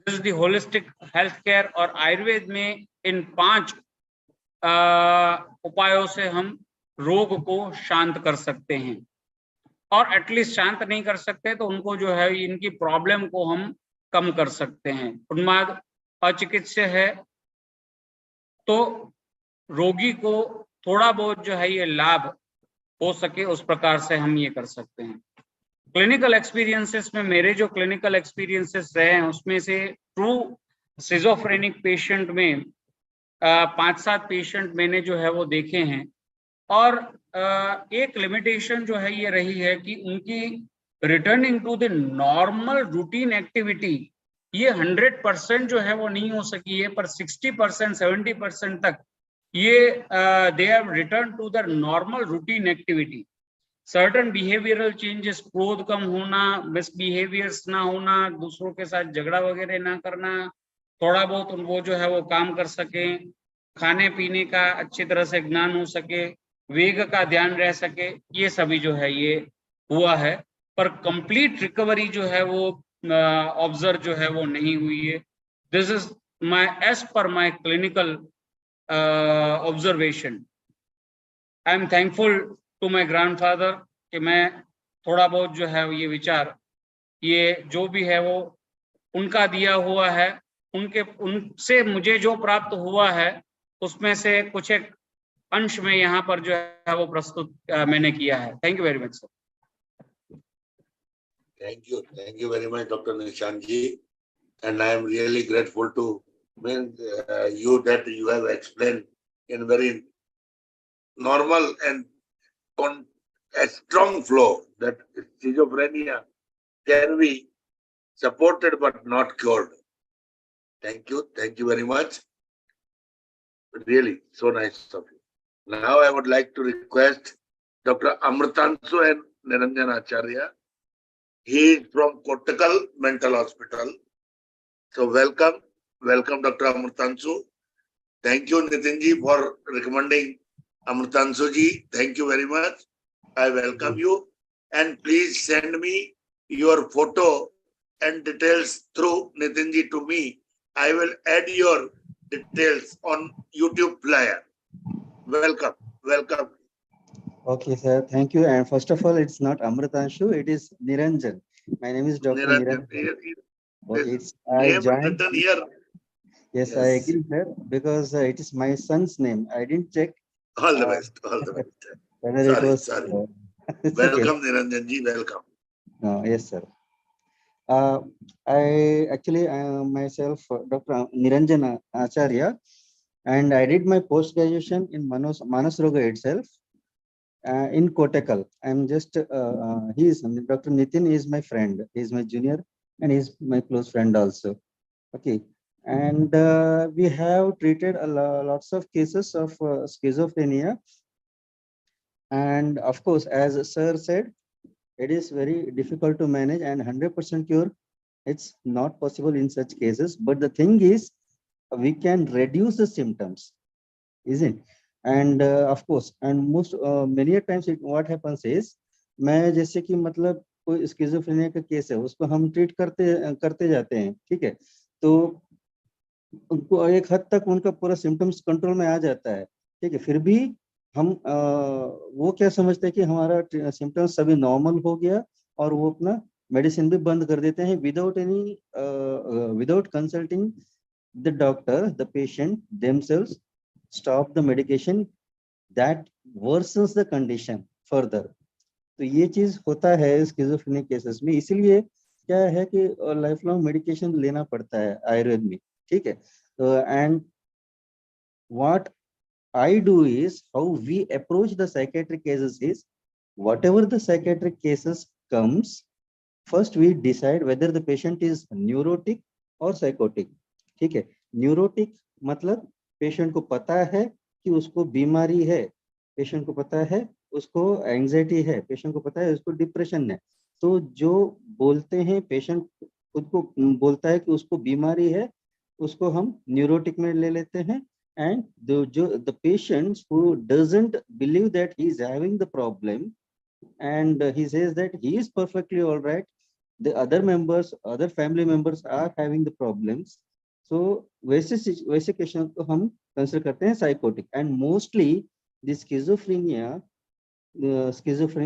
[SPEAKER 5] this is the holistic healthcare और आयुर्वेद में इन 5 उपायों से हम रोग को शांत कर सकते हैं और एटलीस्ट शांत नहीं कर सकते तो उनको जो है इनकी प्रॉब्लम को हम कम कर सकते हैं। उन्माद अचिकित्सीय है तो रोगी को थोड़ा बहुत जो है ये लाभ हो सके उस प्रकार से हम ये कर सकते हैं। क्लिनिकल एक्सपीरियंसेस में मेरे जो क्लिनिकल एक्सपीरियंसेस रहे हैं उसमें से ट्रू सिजोफ्रेनिक पेशेंट में 5-7 पेशेंट मैंने जो है वो देखे हैं और एक लिमिटेशन जो है ये रही है कि उनकी returning to the normal routine activity ये 100% जो है वो नहीं हो सकी है, पर 60% 70% तक ये they have return to the normal routine activity. Certain behavioral changes, क्रोध कम होना, मिसबिहेवियर्स ना होना, दूसरों के साथ झगड़ा वगैरह ना करना, थोड़ा बहुत वो जो है वो काम कर सके, खाने पीने का अच्छी तरह से ज्ञान हो सके, वेग का ध्यान रह सके, ये सभी जो है ये हुआ है, पर कंप्लीट रिकवरी जो है वो ऑब्जर्व जो है वो नहीं हुई है। This is my as per my clinical observation. I am thankful to my grandfather कि मैं थोड़ा बहुत जो है ये विचार ये जो भी है वो उनका दिया हुआ है, उनसे मुझे जो प्राप्त हुआ है उसमें से कुछ एक अंश में यहाँ पर जो है वो प्रस्तुत मैंने किया है। Thank you very much sir.
[SPEAKER 1] Thank you very much, Dr. Nishant ji. And I am really grateful to you that you have explained in very normal and on a strong flow that schizophrenia can be supported but not cured. Thank you very much. Really, so nice of you. Now I would like to request Dr. Amritanshu and Niranjan Acharya. He is from Kottakkal Mental Hospital. So welcome Dr. Amritanshu. Thank you Nitin ji for recommending Amritanshu ji. Thank you very much. I welcome you, and please send me your photo and details through Nitin ji to me. I will add your details on YouTube flyer. Welcome.
[SPEAKER 6] Okay, sir. Thank you. And first of all, it's not Amritanshu, it is Niranjan. My name is Dr. Niranjan. Okay, I
[SPEAKER 1] Name
[SPEAKER 6] joined.
[SPEAKER 1] written here.
[SPEAKER 6] Yes, I agree, sir, because it is my son's name. I didn't check
[SPEAKER 1] All the best.
[SPEAKER 6] whether it was.
[SPEAKER 1] Sorry.
[SPEAKER 6] It's
[SPEAKER 1] Welcome,
[SPEAKER 6] okay.
[SPEAKER 1] Niranjan ji. Welcome.
[SPEAKER 6] Yes, sir. I actually myself, Dr. Niranjan Acharya, and I did my post-graduation in Manas Roga itself. In Kottakkal. I'm just, Dr. Nitin is my friend. He's my junior and he's my close friend also. Okay. And we have treated lots of cases of schizophrenia. And of course, as sir said, it is very difficult to manage, and 100% cure, it's not possible in such cases. But the thing is, we can reduce the symptoms, isn't it? And of course, and most many a times what happens is, मैं जैसे कि मतलब कोई schizophrenia का case है, उसको हम treat करते जाते हैं, ठीक है, तो उनको एक हद तक उनका पूरा सिम्टम्स कंट्रोल में आ जाता है, ठीक है, फिर भी हम वो क्या समझते हैं कि हमारा सिम्टम्स सभी नॉर्मल हो गया और वो अपना मेडिसिन भी बंद कर देते हैं without consulting the doctor, the patient themselves stop the medication that worsens the condition further. तो ये चीज होता है स्किज़ोफ्रेनिक केसेस में, इसीलिए क्या है कि लाइफ लॉन्ग मेडिकेशन लेना पड़ता है आयुर्वेद में, ठीक है. And what I do is, how we approach the psychiatric cases is, whatever the psychiatric cases comes, first we decide whether the patient is neurotic or psychotic, ठीक है. न्यूरोटिक मतलब patient को पता है कि उसको बीमारी है, पेशेंट को पता है उसको एंजाइटी है, पेशेंट को पता है उसको डिप्रेशन है. तो जो बोलते हैं, पेशेंट खुद को बोलता है कि उसको बीमारी है, उसको हम न्यूरोटिक में ले लेते हैं. And the patients who doesn't believe that he is having the problem and he says that he is perfectly all right, the other family members are having the problems, so वैसे cases को हम consider करते हैं psychotic. And mostly the schizophrenia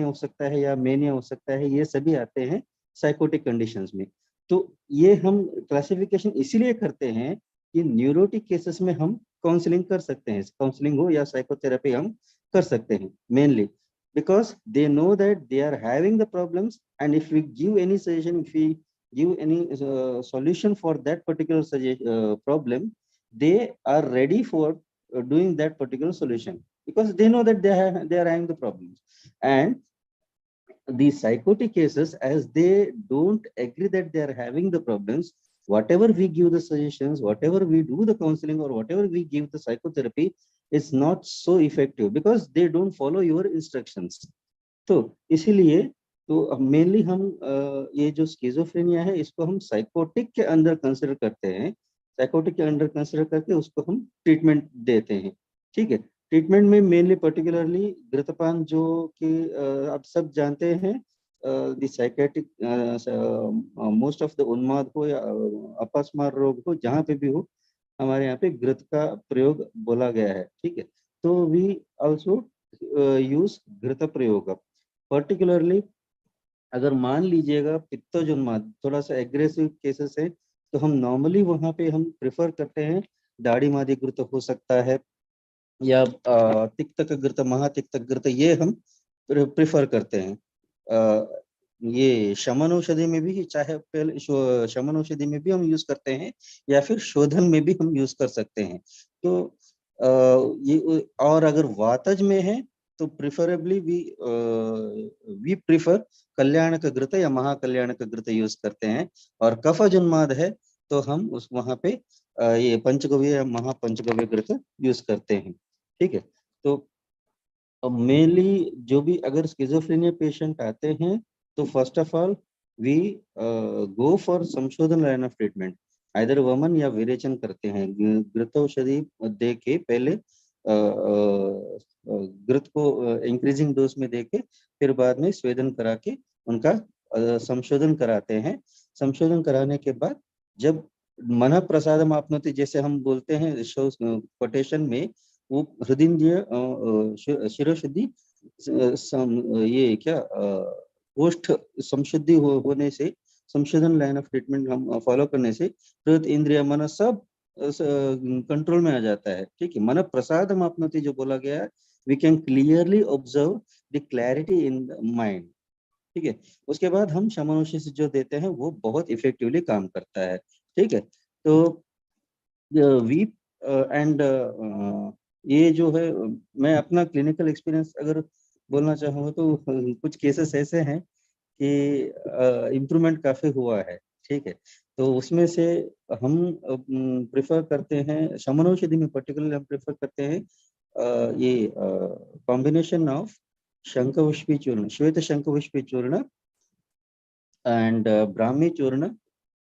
[SPEAKER 6] हो सकता है या mania हो सकता है, ये सभी आते हैं साइकोटिक कंडीशंस में. तो ये हम क्लासिफिकेशन इसीलिए करते हैं कि न्यूरोटिक केसेस में हम काउंसलिंग कर सकते हैं, काउंसलिंग हो या साइकोथेरेपी हम कर सकते हैं, mainly because they know that they are having the problems, and if we give any suggestion, if we give any solution for that particular problem, they are ready for doing that particular solution because they know that they are having the problems. And the psychotic cases, as they don't agree that they are having the problems, whatever we give the suggestions, whatever we do the counseling, or whatever we give the psychotherapy, is not so effective because they don't follow your instructions. तो इसीलिए तो mainly हम ये जो schizophrenia है इसको हम psychotic के अंदर कंसीडर करते हैं, साइकोटिक के अंदर कंसीडर करके उसको हम ट्रीटमेंट देते हैं, ठीक है. ट्रीटमेंट में मेनली पर्टिकुलरली घृतपान, जो कि आप सब जानते हैं, the psychiatric most of the उन्माद हो या अपस्मार रोग हो, जहाँ पे भी हो, हमारे यहाँ पे घृत का प्रयोग बोला गया है, ठीक है. तो वी आल्सो यूज घृत प्रयोग. पर्टिकुलरली अगर मान लीजिएगा पित्तज उन्माद थोड़ा सा एग्रेसिव केसेस है, तो हम नॉर्मली वहाँ पे हम प्रेफर करते हैं दाढ़ी मादी घृत हो सकता है, या तिक्तक महातिक्तक ये हम प्रिफर करते हैं। ये शमन औषधि में भी, चाहे पहले शमन औषधि में भी हम यूज करते हैं या फिर शोधन में भी हम यूज कर सकते हैं। तो ये, और अगर वातज में है तो प्रिफरेबली वी प्रिफर कल्याणक घृत या महाकल्याणक घृत यूज करते हैं। और कफज उन्माद है तो हम उस वहां पे ये पंचगव्य या महापंचगव्य घृत यूज करते हैं। ठीक है। तो मेनली जो भी अगर स्किज़ोफ्रेनिया पेशेंट आते हैं तो first of all we go for sanshodhan line of treatment, either vaman या विरेचन करते हैं। घृत औषधि दे के पहले घृत को इंक्रीजिंग डोज में दे के फिर बाद में स्वेदन करा के उनका संशोधन कराते हैं। संशोधन कराने के बाद जब मन प्रसादम आपनोति, जैसे हम बोलते हैं कोटेशन में, वो हृदय शिरोशुद्धि ये क्या पोस्ट संशुद्धि होने से, संशोधन लाइन ऑफ ट्रीटमेंट हम फॉलो करने से हृदय इंद्रिय मन सब कंट्रोल में आ जाता है। ठीक है। मन प्रसाद आपनोति जो बोला गया है, we can clearly observe the clarity in the mind. ठीक है। उसके बाद हम शमनोषि जो देते हैं वो बहुत इफेक्टिवली काम करता है। ठीक है। तो वी एंड ये जो है, मैं अपना क्लिनिकल एक्सपीरियंस अगर बोलना चाहूँगा तो कुछ केसेस ऐसे हैं कि इम्प्रूवमेंट काफी हुआ है। ठीक है। तो उसमें से हम प्रेफर करते हैं शमनौषधि में, पर्टिकुलरली हम प्रेफर करते हैं ये कॉम्बिनेशन ऑफ शंखपुष्पी चूर्ण, श्वेत शंखपुष्पी चूर्ण and Brahmi Churna,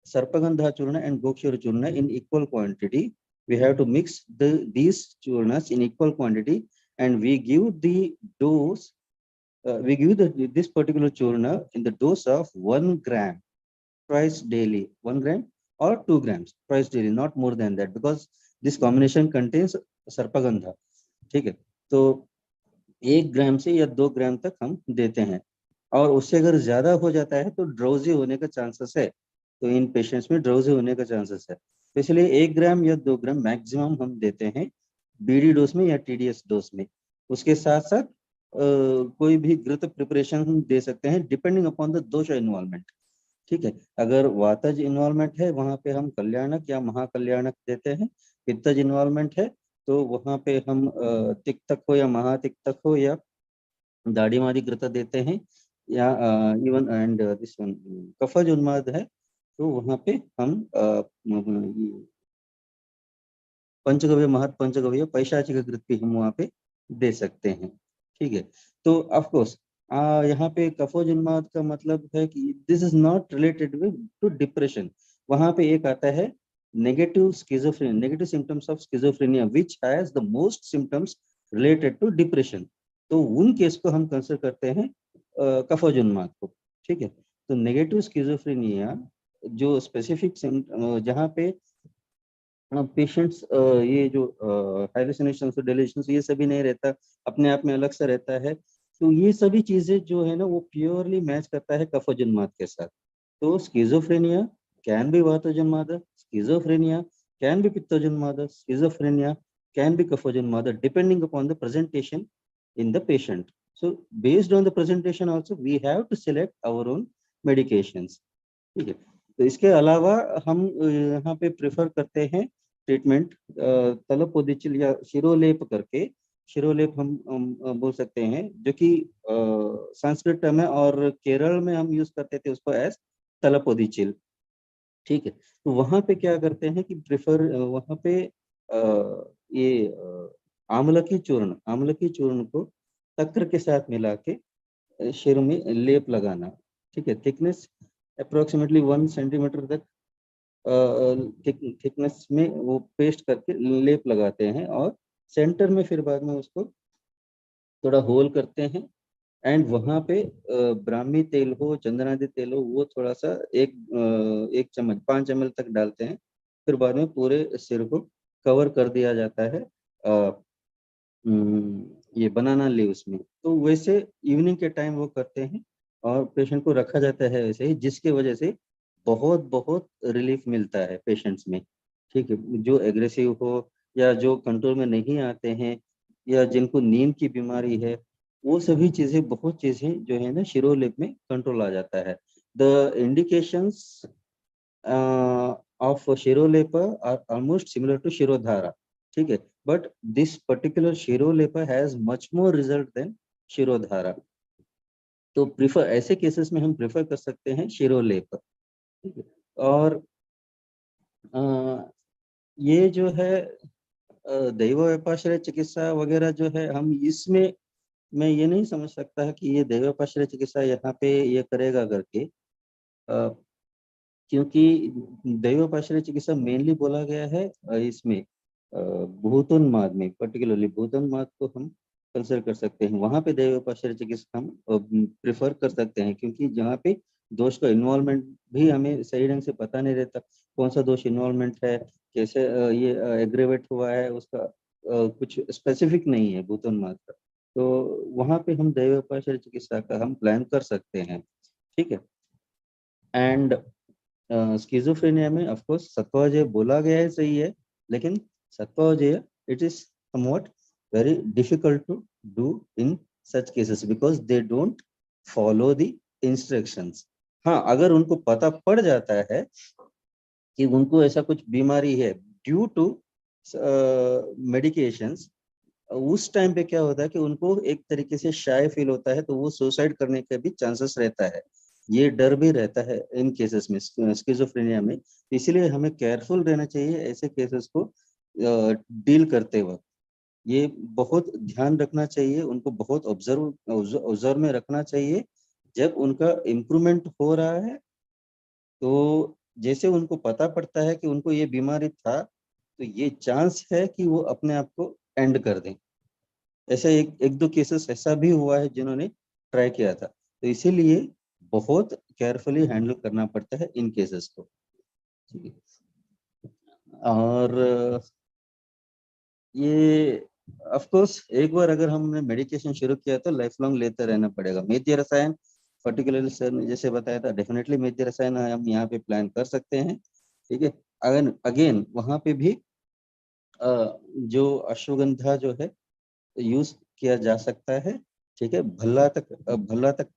[SPEAKER 6] Sarpagandha Churna and Gokshura Churna in equal quantity. We have to mix these churnas in equal quantity and we give the dose, we give this particular churna in the dose of 1 gram twice daily, 1 gram or 2 grams twice daily, not more than that, because this combination contains Sarpagandha. ठीक है। तो 1 ग्राम से या 2 ग्राम तक हम देते हैं, और उससे अगर ज्यादा हो जाता है तो ड्राउजी होने का चांसेस है। तो इन पेशेंट्स में ड्राउजी होने का चांसेस है, तो इसलिए 1 ग्राम या 2 ग्राम मैक्सिमम हम देते हैं बीडी डोज में या टीडीएस डोज में। उसके साथ साथ कोई भी घृत प्रिपरेशन हम दे सकते हैं डिपेंडिंग अपॉन द दोष इन्वॉल्वमेंट। ठीक है। अगर वातज इन्वॉल्वमेंट है वहां पे हम कल्याणक या महाकल्याणक देते हैं। पित्तज इन्वॉल्वमेंट है तो वहां पे हम तिक्तक हो या महातिक्तक हो या दाढ़ीमादी घृत देते हैं, या इवन एंड दिस वन कफज उन्माद है तो वहां पे हम पंचगव्य महत पंचगव्य पैशाचिक घृत भी हम वहां पे दे सकते हैं। ठीक है। तो ऑफ कोर्स यहाँ पे कफज उन्माद का मतलब है कि this is not related with to depression. वहां पे एक आता है negative schizophrenia, negative symptoms of schizophrenia which has the most symptoms related to depression. तो उन केस को हम कंसिडर करते हैं कफज उन्माद को। ठीक है। तो नेगेटिव स्किज़ोफ्रेनिया जो स्पेसिफिक जहाँ पे पेशेंट्स ये जो हाइलुसिनेशंस और डेल्यूशंस ये सभी नहीं रहता, अपने आप में अलग सा रहता है, तो ये सभी चीजें जो है ना वो प्योरली मैच करता है कफज उन्माद के साथ। तो स्किज़ोफ्रेनिया कैन बी वातज उन्माद, स्किज़ोफ्रेनिया कैन बी पित्तज उन्माद, स्किज़ोफ्रेनिया कैन बी कफज उन्माद depending upon the presentation in the patient. So based on the presentation also we have to select our own medications. ठीक है। तो इसके अलावा हम यहाँ पे प्रेफर करते हैं ट्रीटमेंट तलपोदिचिल या शिरोलेप करके, शिरोलेप हम बोल सकते हैं, जो कि संस्कृत टर्म है और केरल में हम यूज करते थे उसको एज तलपोदिचिल। ठीक है। तो वहां पे क्या करते हैं कि प्रेफर वहां पे ये आमलकी चूर्ण को तक्र के साथ मिला के शिर में लेप लगाना। ठीक है। थिकनेस अप्रोक्सीमेटली 1 सेंटीमीटर तक थिकनेस में वो पेस्ट करके लेप लगाते हैं और सेंटर में फिर बाद में उसको थोड़ा होल करते हैं एंड वहां पे ब्राह्मी तेल हो, चंदनादि तेल हो, वो थोड़ा सा एक चम्मच 5 ml तक डालते हैं। फिर बाद में पूरे सिर को कवर कर दिया जाता है ये बनाना लीव्स में। तो वैसे इवनिंग के टाइम वो करते हैं और पेशेंट को रखा जाता है वैसे ही, जिसके वजह से बहुत बहुत रिलीफ मिलता है पेशेंट्स में। ठीक है। जो एग्रेसिव हो या जो कंट्रोल में नहीं आते हैं या जिनको नींद की बीमारी है, वो सभी चीजें, बहुत चीजें जो है ना शिरोलेप में कंट्रोल आ जाता है। The indications of shirolep are almost similar to shirodhara, ठीक है, but this particular shirolep has much more result than shirodhara. तो प्रिफर, ऐसे केसेस में हम प्रेफर कर सकते हैं शिरोलेप, ठीक है। और ये जो है दैव व्यापाश्रय चिकित्सा वगैरह जो है, हम इसमें मैं ये नहीं समझ सकता है कि ये दैव व्यापाश्रय चिकित्सा यहाँ पे ये करेगा करके, क्योंकि दैव व्यापाश्रय चिकित्सा मेनली बोला गया है इसमें भूतोन्माद में, पर्टिकुलरली भूतोन्माद को हम कंसिडर कर सकते हैं। वहां पे दैव व्यापाश्रय चिकित्सा हम प्रेफर कर सकते हैं, क्योंकि जहाँ पे दोष का इन्वॉल्वमेंट भी हमें सही ढंग से पता नहीं रहता, कौन सा दोष इन्वॉल्वमेंट है, कैसे ये एग्रेवेट हुआ है, उसका कुछ स्पेसिफिक नहीं है भूतोन्माद का। तो वहां पे हम दैव व्यापाश्रय चिकित्सा का हम प्लान कर सकते हैं, ठीक है। एंड स्किज़ोफ्रेनिया में ऑफ कोर्स सत्वाजय बोला गया है, सही है, लेकिन sattvavajaya it is somewhat very difficult to do in such cases because they don't follow the instructions. हाँ, अगर उनको पता पड़ जाता है कि उनको ऐसा कुछ बीमारी है ड्यू टू मेडिकेशंस, उस टाइम पे क्या होता है कि उनको एक तरीके से शाय फील होता है, तो वो सुसाइड करने का भी चांसेस रहता है। ये डर भी रहता है इन केसेस में, स्किज़ोफ्रेनिया में। इसलिए हमें केयरफुल रहना चाहिए ऐसे केसेस को डील करते वक्त। ये बहुत ध्यान रखना चाहिए, उनको बहुत ऑब्जर्व में रखना चाहिए। जब उनका इम्प्रूवमेंट हो रहा है, तो जैसे उनको पता पड़ता है कि उनको ये बीमारी था, तो ये चांस है कि वो अपने आप को एंड कर दें। ऐसा एक दो केसेस ऐसा भी हुआ है जिन्होंने ट्राई किया था। तो इसीलिए बहुत केयरफुली हैंडल करना पड़ता है इन केसेस को, ठीक है। और ये ऑफ कोर्स एक बार अगर हमने मेडिकेशन शुरू किया तो लाइफ लॉन्ग लेते रहना पड़ेगा। मेद्य रसायन पर्टिकुलरली सर ने जैसे बताया था, डेफिनेटली मेद्य रसायन हम यहाँ पे प्लान कर सकते हैं, ठीक है। अगेन वहां पे भी जो अश्वगंधा जो है यूज किया जा सकता है, ठीक है। भल्ला तक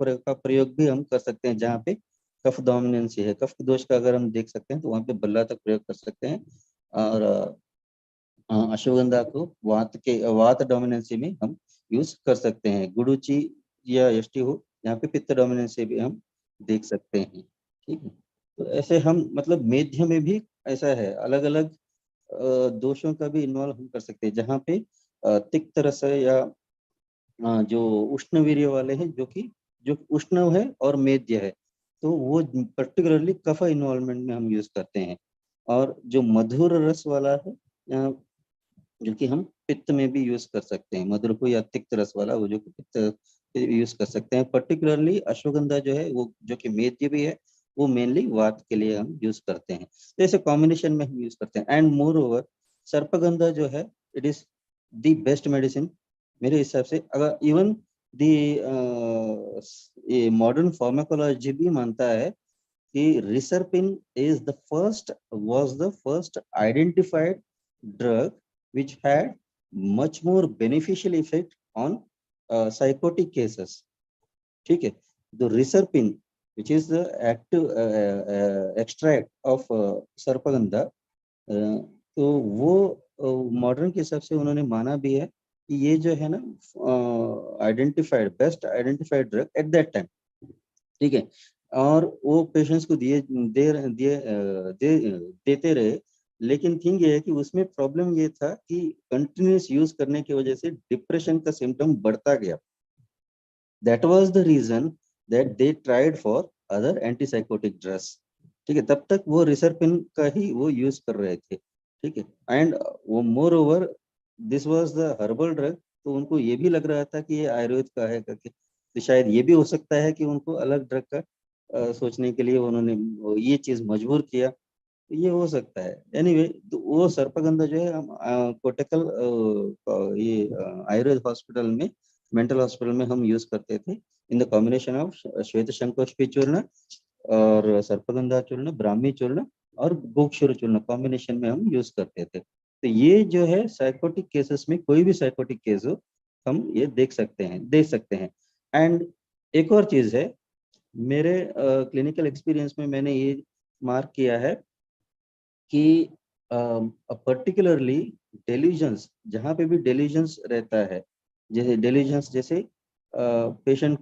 [SPEAKER 6] का प्रयोग भी हम कर सकते हैं, जहाँ पे कफ डोमिनेंसी है, कफ दोष का अगर हम देख सकते हैं तो वहाँ पे भल्ला तक प्रयोग कर सकते हैं। और अश्वगंधा को वात डोमिनेंसी में हम यूज कर सकते हैं। गुडुचि या यष्टि हो, यहाँ पे पित्त डोमिनेंसी भी हम देख सकते हैं, ठीक है। तो ऐसे हम मतलब मेध्य में भी ऐसा है, अलग अलग दोषों का भी इन्वॉल्व हम कर सकते हैं, जहाँ पे तिक्त रस है या जो उष्ण वीर्य वाले हैं, जो उष्ण है और मेद्य है, तो वो पर्टिकुलरली कफ इन्वॉल्वमेंट में हम यूज करते हैं। और जो मधुर रस वाला है, जो कि हम पित्त में भी यूज कर सकते हैं, मधुर को या तिक्त रस वाला, वो जो पित्त यूज कर सकते हैं। पर्टिकुलरली अश्वगंधा जो है, वो जो कि मेद्य भी है, वो मेनली वात के लिए हम यूज करते हैं। तो ऐसे कॉम्बिनेशन में हम यूज करते हैं। एंड मोर ओवर सर्पगंधा जो है, it is the best medicine मेरे हिसाब से। अगर इवन ये मॉडर्न फार्माकोलॉजी भी मानता है कि रिसर्पिन was the first identified drug which had much more beneficial effect on psychotic cases, ठीक है। The रिसर्पिन which is the active extract of सर्पगंधा, तो वो मॉडर्न के हिसाब से उन्होंने माना भी है कि ये जो है ना best identified drug at that time, ठीक है। और वो पेशेंट्स को देते रहे। लेकिन थिंग ये है कि उसमें प्रॉब्लम ये था कि कंटिन्यूस यूज करने की वजह से डिप्रेशन का सिम्टम बढ़ता गया। That was the reason that they tried for other antipsychotic drugs, ठीक है। तब तक वो रिसर्पिन का ही वो यूज कर रहे थे, ठीक है। एंड वो more over this was the herbal drug, तो उनको ये भी लग रहा था कि ये आयुर्वेद का है करके। तो शायद ये भी हो सकता है कि उनको अलग ड्रग का सोचने के लिए उन्होंने ये चीज मजबूर किया, तो ये हो सकता है। एनीवे, तो वो सर्पगंधा जो है हम कोटेकल ये आयुर्वेद हॉस्पिटल में, मेंटल हॉस्पिटल में हम यूज करते थे इन द कॉम्बिनेशन ऑफ श्वेत शंखपुष्पी चूर्ण और सर्पगंधा चूर्ण, ब्राह्मी चूर्ण और गोक्षुर चूर्ण कॉम्बिनेशन में हम यूज करते थे। तो ये जो है साइकोटिक केसेस में, कोई भी साइकोटिक केस हो, हम ये देख सकते हैं। एंड एक और चीज है, मेरे क्लिनिकल एक्सपीरियंस में मैंने ये मार्क किया है कि पर्टिकुलरली डेल्यूजन्स, जहाँ पे भी डेल्यूजन्स रहता है, जैसे पेशेंट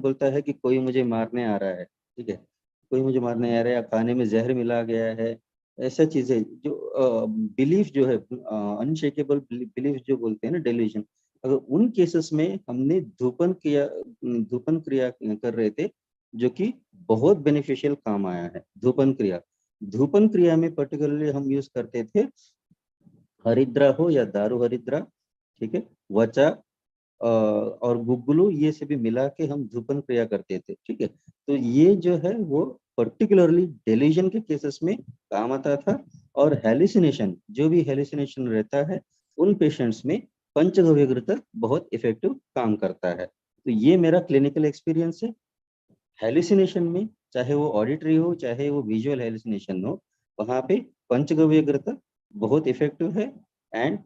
[SPEAKER 6] बोलता है कि कोई मुझे मारने आ रहा है, ठीक है, कोई मुझे मारने आ रहा है, या खाने में जहर मिला गया है, ऐसा चीजें जो बिलीफ जो है, अनशेकेबल बिलीफ जो बोलते हैं ना, डेल्यूजन, अगर उन केसेस में हमने धूपन क्रिया कर रहे थे, जो कि बहुत बेनिफिशियल काम आया है। धूपन क्रिया में पर्टिकुलरली हम यूज करते थे हरिद्रा हो या दारू हरिद्रा, ठीक है, वचा और गुग्गुलू, ये से भी मिला के हम धूपन क्रिया करते थे, ठीक है। तो ये जो है वो पर्टिकुलरली डेल्यूजन के केसेस में काम आता था। और हेलुसिनेशन, जो भी हेलुसिनेशन रहता है, उन पेशेंट्स में पंचगव्य घृत बहुत इफेक्टिव काम करता है। तो ये मेरा क्लिनिकल एक्सपीरियंस है। हेलुसिनेशन में, चाहे वो ऑडिटरी हो, चाहे वो विजुअल हेलुसिनेशन हो, वहाँ पे पंचगव्य घृत बहुत इफेक्टिव है। एंड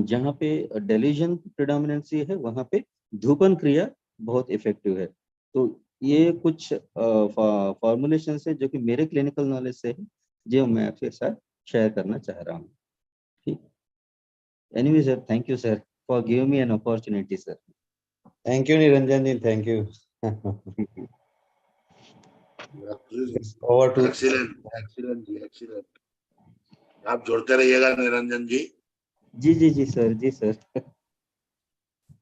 [SPEAKER 6] जहाँ पे डेल्यूजन प्रिडोमिनेंसी है, वहाँ पे धूपन क्रिया बहुत इफेक्टिव है। तो ये कुछ फॉर्मुलेशन है जो कि मेरे क्लिनिकल नॉलेज से है, जो मैं आपके साथ शेयर करना चाह रहा हूँ। ठीक, anyway sir, thank you sir for giving me an opportunity sir.
[SPEAKER 7] Thank you, Niranjan ji. Thank you. Over to
[SPEAKER 1] excellent ji, excellent. आप जोड़ते रहिएगा निरंजन जी।
[SPEAKER 6] जी सर।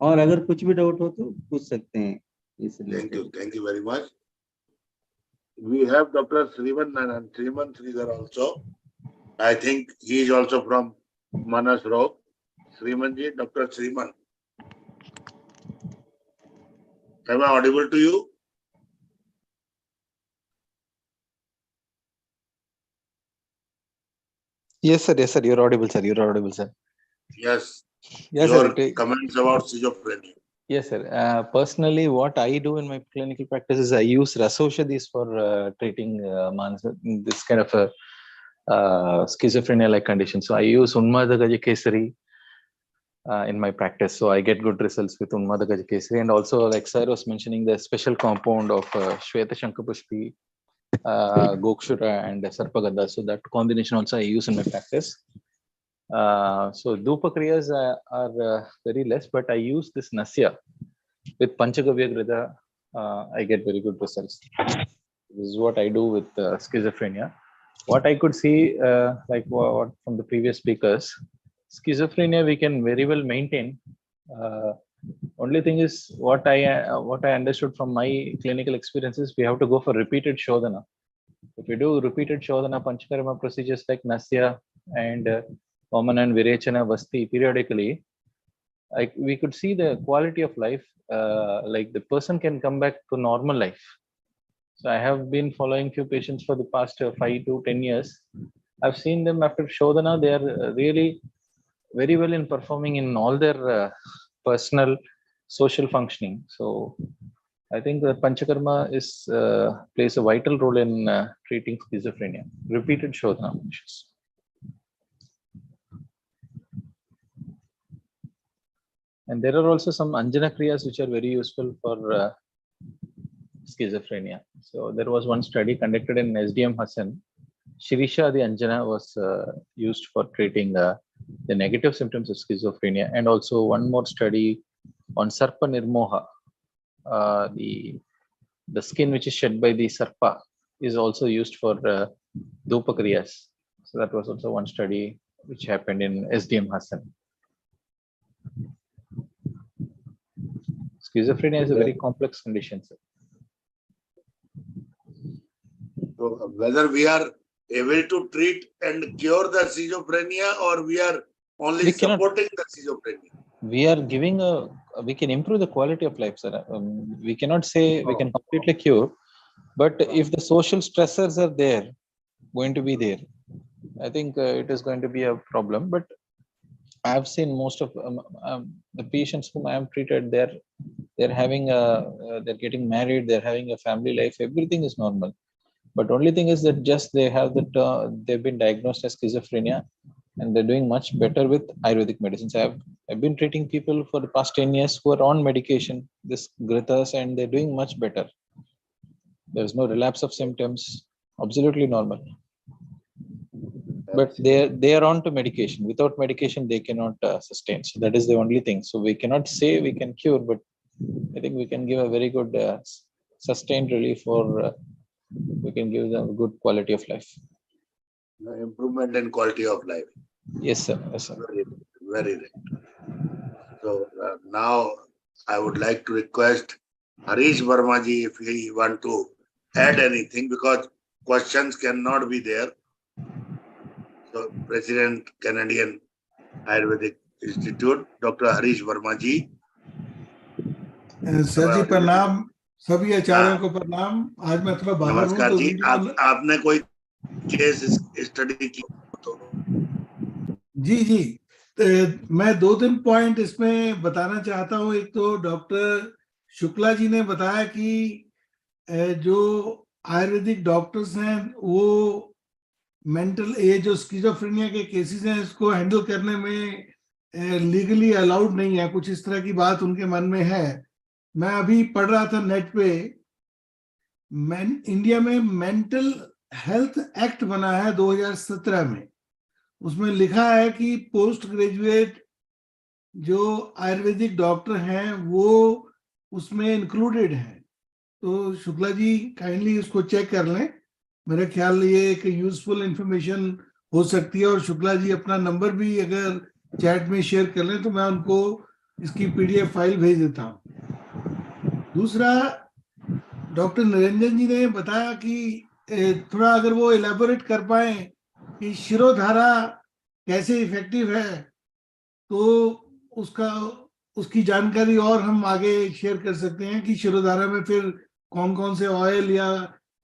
[SPEAKER 6] और अगर कुछ भी डाउट हो तो पूछ सकते हैं इस related.
[SPEAKER 1] Thank you very much. We have Dr. Sriman Sridhar also. I think he is also from Manas Road. Sriman ji, Dr. Sriman. Am I audible to you?
[SPEAKER 4] Yes, sir. You're audible, sir.
[SPEAKER 1] Yes.
[SPEAKER 4] Yes,
[SPEAKER 1] Your
[SPEAKER 4] sir.
[SPEAKER 1] comments about schizophrenia.
[SPEAKER 4] Yes, sir. Personally, what I do in my clinical practice is I use Rasoshadis for treating this kind of a schizophrenia-like condition. So I use Unmada Gajakesari in my practice. So I get good results with Unmada Gajakesari. And also, like sir was mentioning, the special compound of Shweta Shankapushpi, Gokshura and Sarpagada. So that combination also I use in my practice. So Dhupa Kriyas are very less, but I use this Nasya with Panchagavya Grida. I get very good results. This is what I do with schizophrenia. What I could see, like what from the previous speakers, schizophrenia we can very well maintain. Only thing is what I understood from my clinical experiences, we have to go for repeated shodhana. If we do repeated shodhana, panchakarma procedures like Nasya and Vamana and Virechana Vasti periodically, we could see the quality of life, like the person can come back to normal life. So I have been following few patients for the past 5 to 10 years. I've seen them after Shodhana, they are really very well in performing in all their personal social functioning. So I think the Panchakarma plays a vital role in treating schizophrenia. Repeated Shodhana. And there are also some Anjana Kriyas which are very useful for schizophrenia. So there was one study conducted in SDM Hassan. Shirisha the Anjana was used for treating the negative symptoms of schizophrenia. And also one more study on Sarpa Nirmoha. The skin which is shed by the Sarpa is also used for Dhupa Kriyas. So that was also one study which happened in SDM Hassan. Schizophrenia is a very complex condition, sir.
[SPEAKER 1] So whether we are able to treat and cure the schizophrenia or we are only supporting the schizophrenia?
[SPEAKER 4] We are giving we can improve the quality of life, sir. We cannot say we can completely cure, but if the social stressors are going to be there, I think it is going to be a problem. But I've seen most of the patients whom I have treated, they're having they're getting married, they're having a family life, everything is normal. But only thing is that just they have that they've been diagnosed as schizophrenia, and they're doing much better with Ayurvedic medicines. I've been treating people for the past 10 years who are on medication, this Gritas, and they're doing much better. There's no relapse of symptoms, absolutely normal. But they are on to medication. Without medication, they cannot sustain. So that is the only thing. So we cannot say we can cure, but I think we can give a very good sustained relief, or we can give them a good quality of life.
[SPEAKER 1] Improvement in quality of life.
[SPEAKER 4] Yes, sir. Yes, sir.
[SPEAKER 1] Very, very right. So now I would like to request Harish Verma ji if he want to add anything, because questions cannot be there. So President, Canadian Ayurvedic Institute, Dr. Harish Verma ji.
[SPEAKER 8] Sir ji प्रणाम, सभी आचार्यों को प्रणाम। आज मैं थोड़ा बाहर हूँ
[SPEAKER 1] नमस्कार
[SPEAKER 8] तो
[SPEAKER 1] जी। आपने कोई केस स्टडी की तो?
[SPEAKER 8] जी मैं 2-3 पॉइंट इसमें बताना चाहता हूँ। एक तो डॉक्टर शुक्ला जी ने बताया कि जो आयुर्वेदिक डॉक्टर्स हैं वो मेंटल, ये जो स्किज़ोफ्रेनिया के केसेस हैं इसको हैंडल करने में लीगली अलाउड नहीं है, कुछ इस तरह की बात उनके मन में है। मैं अभी पढ़ रहा था नेट पे, इंडिया में मेंटल हेल्थ एक्ट बना है 2017 में। उसमें लिखा है कि पोस्ट ग्रेजुएट जो आयुर्वेदिक डॉक्टर हैं वो उसमें इंक्लूडेड हैं। तो शुक्ला जी काइंडली इसको चेक कर लें, मेरे ख्याल ये एक यूजफुल इंफॉर्मेशन हो सकती है। और शुक्ला जी अपना नंबर भी अगर चैट में शेयर कर लें तो मैं उनको इसकी पीडीएफ फाइल भेज देता हूँ। दूसरा, डॉक्टर निरंजन जी ने बताया कि थोड़ा अगर वो इलेबोरेट कर पाए कि शिरोधारा कैसे इफेक्टिव है तो उसकी जानकारी और हम आगे शेयर कर सकते हैं कि शिरोधारा में फिर कौन कौन से ऑयल या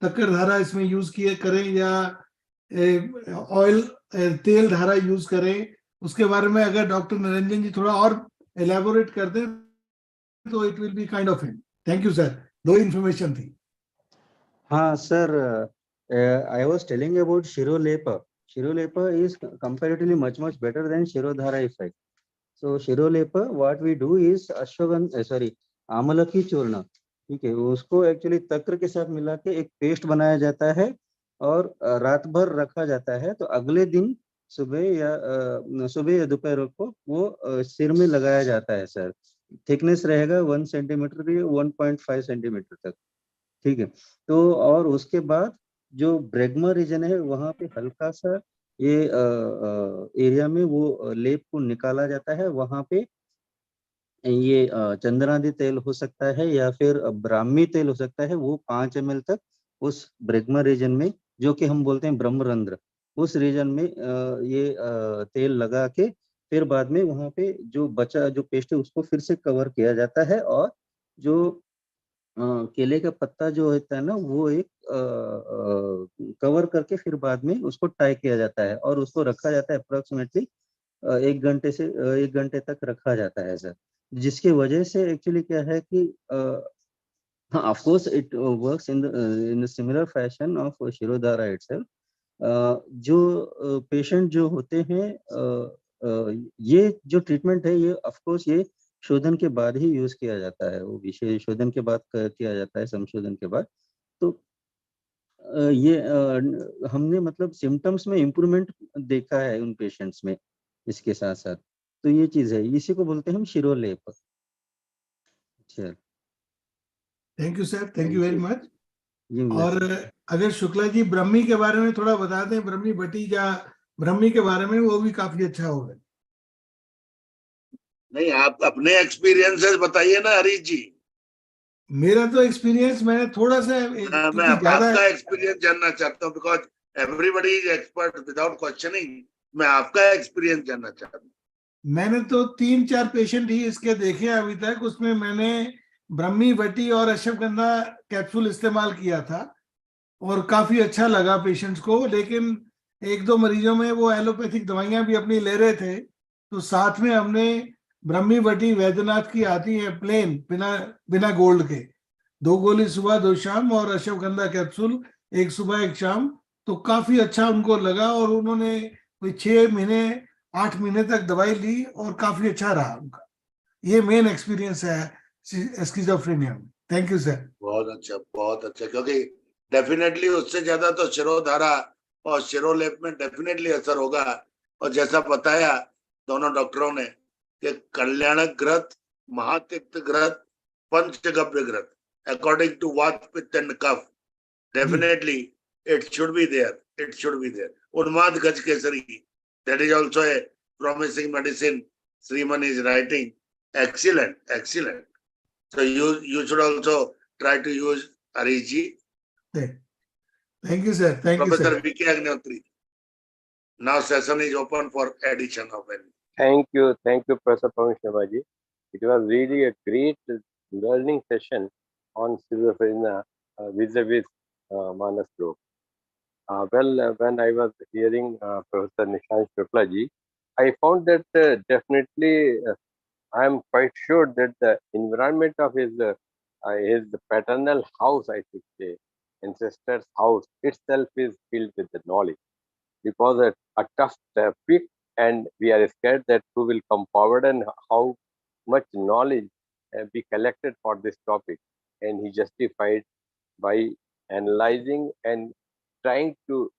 [SPEAKER 8] तक्कर धारा इसमें यूज किए करें या ऑयल तेल धारा यूज करें। उसके बारे में अगर डॉक्टर निरंजन जी थोड़ा और एलैबोरेट कर दें तो it will be kind of him. Thank you sir. 2 information थी।
[SPEAKER 6] हाँ sir, I was telling about Shirolepa. Shirolepa is comparatively much better than Shirodhara effect. So Shirolepa, what we do is Amla की चूर्ण, ठीक है, उसको एक्चुअली तक्र के साथ मिला के एक पेस्ट बनाया जाता है और रात भर रखा जाता है। तो अगले दिन सुबह या दोपहर को वो सिर में लगाया जाता है सर। थिकनेस रहेगा 1 सेंटीमीटर की 1.5 सेंटीमीटर तक, ठीक है। तो और उसके बाद जो ब्रेगमा रीजन है वहां पे हल्का सा ये एरिया में वो लेप को निकाला जाता है। वहां पे ये चंद्रादि तेल हो सकता है या फिर ब्राह्मी तेल हो सकता है, वो 5 ml तक उस ब्रेगमा रीजन में, जो कि हम बोलते हैं ब्रह्मरंध्र, उस रीजन में ये तेल लगा के फिर बाद में वहां पे जो बचा जो पेस्ट है उसको फिर से कवर किया जाता है। और जो केले का पत्ता जो होता है ना वो एक कवर करके फिर बाद में उसको टाई किया जाता है और उसको रखा जाता है अप्रोक्सीमेटली 1 घंटे से 1 घंटे तक रखा जाता है सर। जिसकी वजह से एक्चुअली क्या है कि of course it works in similar fashion of shirodhara itself. जो पेशेंट जो होते हैं ये जो ट्रीटमेंट है ये ऑफ कोर्स ये शोधन के बाद ही यूज किया जाता है, वो विशेष शोधन के बाद किया जाता है, संशोधन के बाद। तो ये हमने मतलब सिम्टम्स में इम्प्रूवमेंट देखा है उन पेशेंट्स में इसके साथ साथ। तो ये चीज है, इसी को बोलते हैं हम शिरोलेप। चल,
[SPEAKER 8] thank you sir, thank you very much. और अगर शुक्ला जी ब्रह्मी के बारे में थोड़ा बता दें, ब्रह्मी भट्टी या ब्रह्मी के बारे में, वो भी काफी अच्छा होगा।
[SPEAKER 1] नहीं, आप अपने एक्सपीरियंसेस बताइए ना हरीश जी।
[SPEAKER 8] मेरा तो एक्सपीरियंस, मैंने थोड़ा सा
[SPEAKER 1] मैं आपका एक्सपीरियंस जानना चाहता हूँ, because everybody is expert without questioning. मैं आपका एक्सपीरियंस जानना चाहता हूँ।
[SPEAKER 8] मैंने तो 3-4 पेशेंट ही इसके देखे अभी तक, उसमें मैंने ब्रह्मी भट्टी और अश्वगंधा कैप्सूल इस्तेमाल किया था और काफी अच्छा लगा पेशेंट्स को। लेकिन 1-2 मरीजों में वो एलोपैथिक दवाइयां भी अपनी ले रहे थे, तो साथ में हमने ब्रह्मी भट्टी वैद्यनाथ की आती है प्लेन, बिना गोल्ड के, 2 गोली सुबह 2 शाम, और अश्वगंधा कैप्सूल 1 सुबह 1 शाम। तो काफी अच्छा उनको लगा और उन्होंने कोई 6 महीने 8 महीने तक दवाई ली और काफी अच्छा रहा उनका। ये मेन एक्सपीरियंस है स्किज़ोफ्रेनिया में। Thank you sir.
[SPEAKER 1] बहुत अच्छा, क्योंकि डेफिनेटली उससे ज्यादा तो शिरोधारा और शिरोलेप में डेफिनेटली असर होगा। और जैसा बताया दोनों डॉक्टरों ने कि कल्याणक ग्रंथ, महातिक्त ग्रंथ, पंचगव्य ग्रंथ, according to vata pitta and kapha, definitely it should be there, it should be there. Unmada Gaja Kesari, that is also a promising medicine Sriman is writing. Excellent, excellent. So you should also try to use Ariji.
[SPEAKER 8] Thank you, sir. Thank you,
[SPEAKER 1] Professor
[SPEAKER 8] sir.
[SPEAKER 1] V.K. Agnihotri. Now session is open for addition of any.
[SPEAKER 3] Thank you, Professor Pawan Sharmaji. It was really a great learning session on schizophrenia vis-a-vis Manas Group. When I was hearing Professor Nishant Shuklaji, I found that definitely I am quite sure that the environment of his paternal house, I should say, ancestor's house itself is filled with the knowledge. Because a tough topic, and we are scared that who will come forward and how much knowledge be collected for this topic. And he justified by analyzing and trying to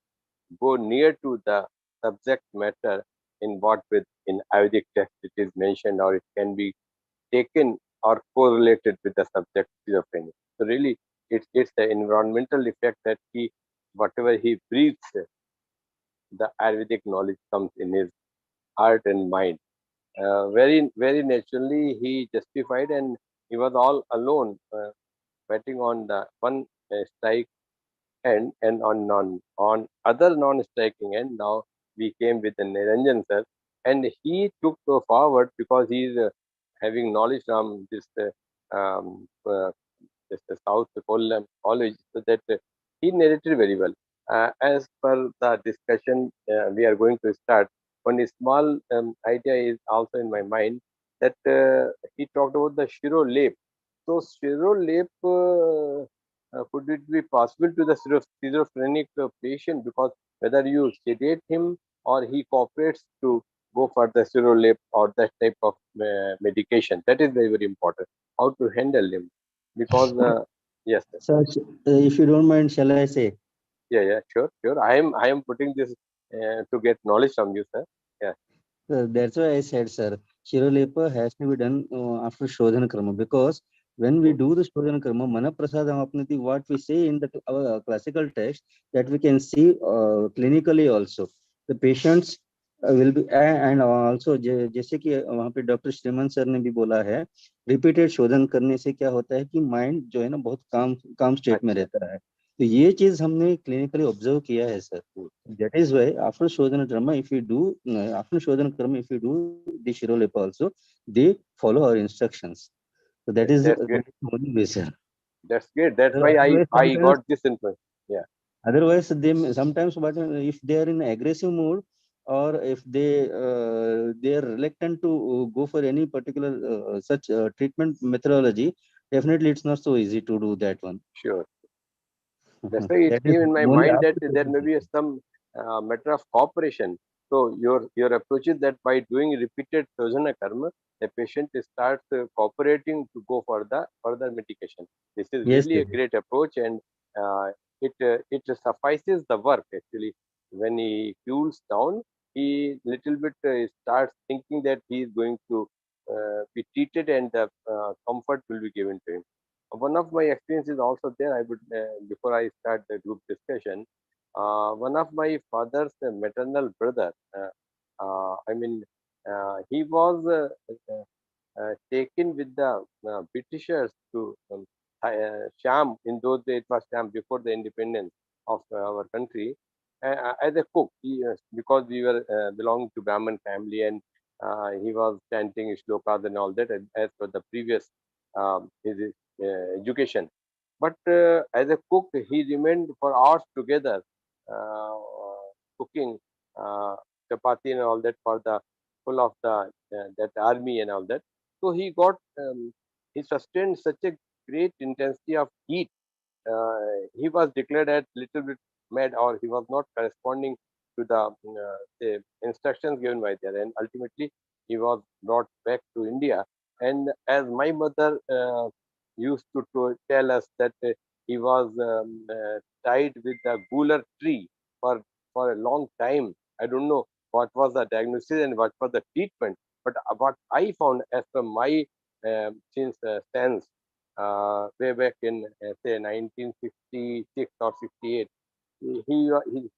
[SPEAKER 3] go near to the subject matter in what with in Ayurvedic text it is mentioned, or it can be taken or correlated with the subject schizophrenia. So really, it's the environmental effect that whatever he breathes, the Ayurvedic knowledge comes in his heart and mind. Very naturally, he justified, and he was all alone, betting on the one strike end, and on other non-striking end. Now we came with the Niranjan sir, and he took forward because he is having knowledge from um, uh, this South College, so that he narrated very well. As per the discussion we are going to start, one small idea is also in my mind, that he talked about the Shiro Lep. So Shiro Lep, could it be possible to the schizophrenic patient, because whether you sedate him or he cooperates to go for the Shiro Lep or that type of medication, that is very important. How to handle him, because yes, sir.
[SPEAKER 6] Sir, if you don't mind, shall I say?
[SPEAKER 3] Yeah, sure. I am putting this to get knowledge from you, sir. Yeah.
[SPEAKER 6] That's why I said, sir, Shirolepa has to be done after Shodhana Karma, because when we do the Shodhana Karma, Mana Prasadam Apnati, what we say in the our classical text, that we can see clinically also. The patients will be, and also जैसे कि वहाँ पे doctor श्रीमान sir ने भी बोला है, repeated शोधन करने से क्या होता है कि माइंड जो है ना बहुत काम स्टेट में रहता है। तो ये चीज हमने क्लिनिकली ऑब्जर्व किया है sir. That is why after Shodhana Karma, if you do the Shirolepa also, they follow our instructions. So that is
[SPEAKER 3] That's great.
[SPEAKER 6] the only way, sir.
[SPEAKER 3] That's great. That's why
[SPEAKER 6] Otherwise,
[SPEAKER 3] I
[SPEAKER 6] sometimes,
[SPEAKER 3] got this information. Yeah.
[SPEAKER 6] otherwise they sometimes, but if they are in aggressive mood, or if they are reluctant to go for any particular such treatment methodology, definitely it's not so easy to do that one.
[SPEAKER 3] Sure. That's why it
[SPEAKER 6] That is
[SPEAKER 3] came in my
[SPEAKER 6] only
[SPEAKER 3] mind that
[SPEAKER 6] after
[SPEAKER 3] there may be some matter of cooperation. So your approach is that by doing repeated Sojana Karma, the patient starts cooperating to go for the further medication. This is
[SPEAKER 6] yes,
[SPEAKER 3] really a great approach, and it suffices the work actually. When he cools down, he little bit starts thinking that he is going to be treated, and the comfort will be given to him. One of my experiences also there, I would before I start the group discussion, one of my father's maternal brother, I mean, he was taken with the Britishers to Sham. In those days it was Sham, before the independence of our country, as a cook. Because we were belonging to Brahmin family, and he was chanting shlokas and all that as per the previous his education. But as a cook, he remained for hours together, cooking chapati and all that for the full of the that army and all that. So he sustained such a great intensity of heat. He was declared as little bit mad, or he was not corresponding to the instructions given by there, and ultimately he was brought back to India. And as my mother used to tell us that he was tied with the gular tree for a long time. I don't know what was the diagnosis and what was the treatment, but what I found as per my sense way back in say 1966 or 68,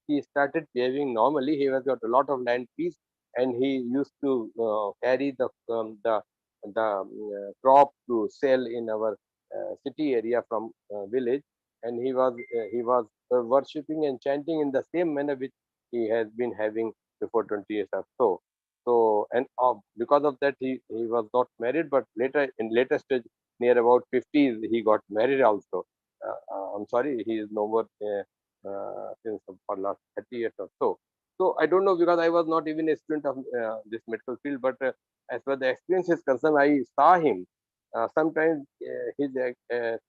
[SPEAKER 3] he started behaving normally. He has got a lot of land piece, and he used to carry the crop to sell in our city area from village, and he was worshipping and chanting in the same manner which he has been having before 20 years or so. So, and because of that, he was not married, but later stage, near about 50s, he got married also. I'm sorry, he is no more since for last 30 years or so. So I don't know, because I was not even a student of this medical field, but as far the experience is concerned, I saw him. Sometimes his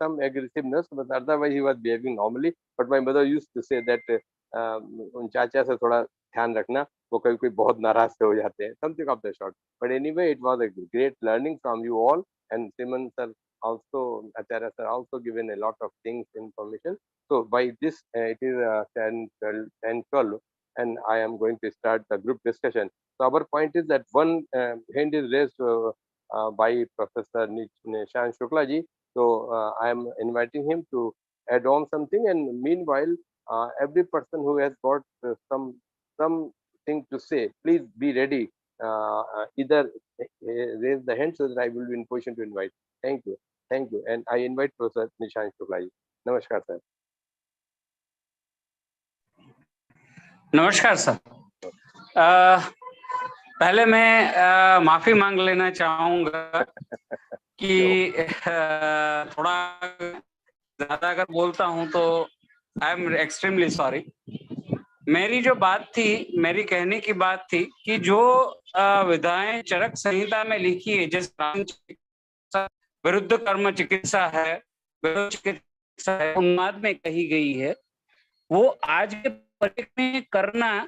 [SPEAKER 3] some aggressiveness, but otherwise he was behaving normally. But my mother used to say that उन चाचा से थोड़ा ध्यान रखना, वो कभी कोई बहुत नाराज से हो जाते हैं, something of the sort. But anyway, it was a great learning from you all, and Simon sir also, Acharya sir also given a lot of things, information. So by this, it is 10:12, and I am going to start the group discussion. So our point is that one hand is raised by Professor Nishan Shukla ji. So I am inviting him to add on something, and meanwhile, every person who has got something to say, please be ready. Either raise the hand so that I will be in position to invite. Thank you. Thank you. And I invite Professor Nishan Shukla ji. Namaskar, sir.
[SPEAKER 5] नमस्कार sir. पहले मैं माफी मांग लेना चाहूंगा कि थोड़ा ज्यादा अगर बोलता हूं तो आई एम एक्सट्रीमली सॉरी। मेरी जो बात थी, मेरी कहने की बात थी कि जो विधाएं चरक संहिता में लिखी है, जिस विरुद्ध कर्म चिकित्सा है, विरुद्ध चिकित्सा है, उन्माद में कही गई है, वो आज के परिप्रेक्ष्य में करना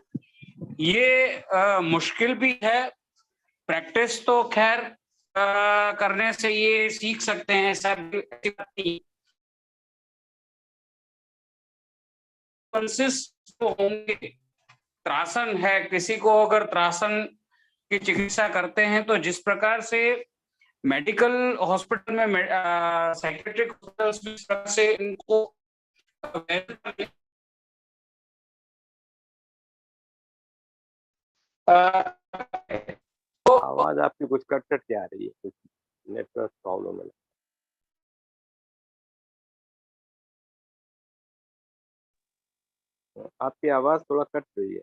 [SPEAKER 5] ये मुश्किल भी है। प्रैक्टिस तो खैर करने से ये सीख सकते हैं, ऐसा नहीं होंगे। त्रासन है, किसी को अगर त्रासन की चिकित्सा करते हैं तो जिस प्रकार से मेडिकल हॉस्पिटल में साइकेट्रिक हॉस्पिटल्स में से इनको
[SPEAKER 3] आवाज आपकी कुछ कट कट के आ रही है, कुछ नेटवर्क प्रॉब्लम है। आपकी आवाज थोड़ा कट रही है।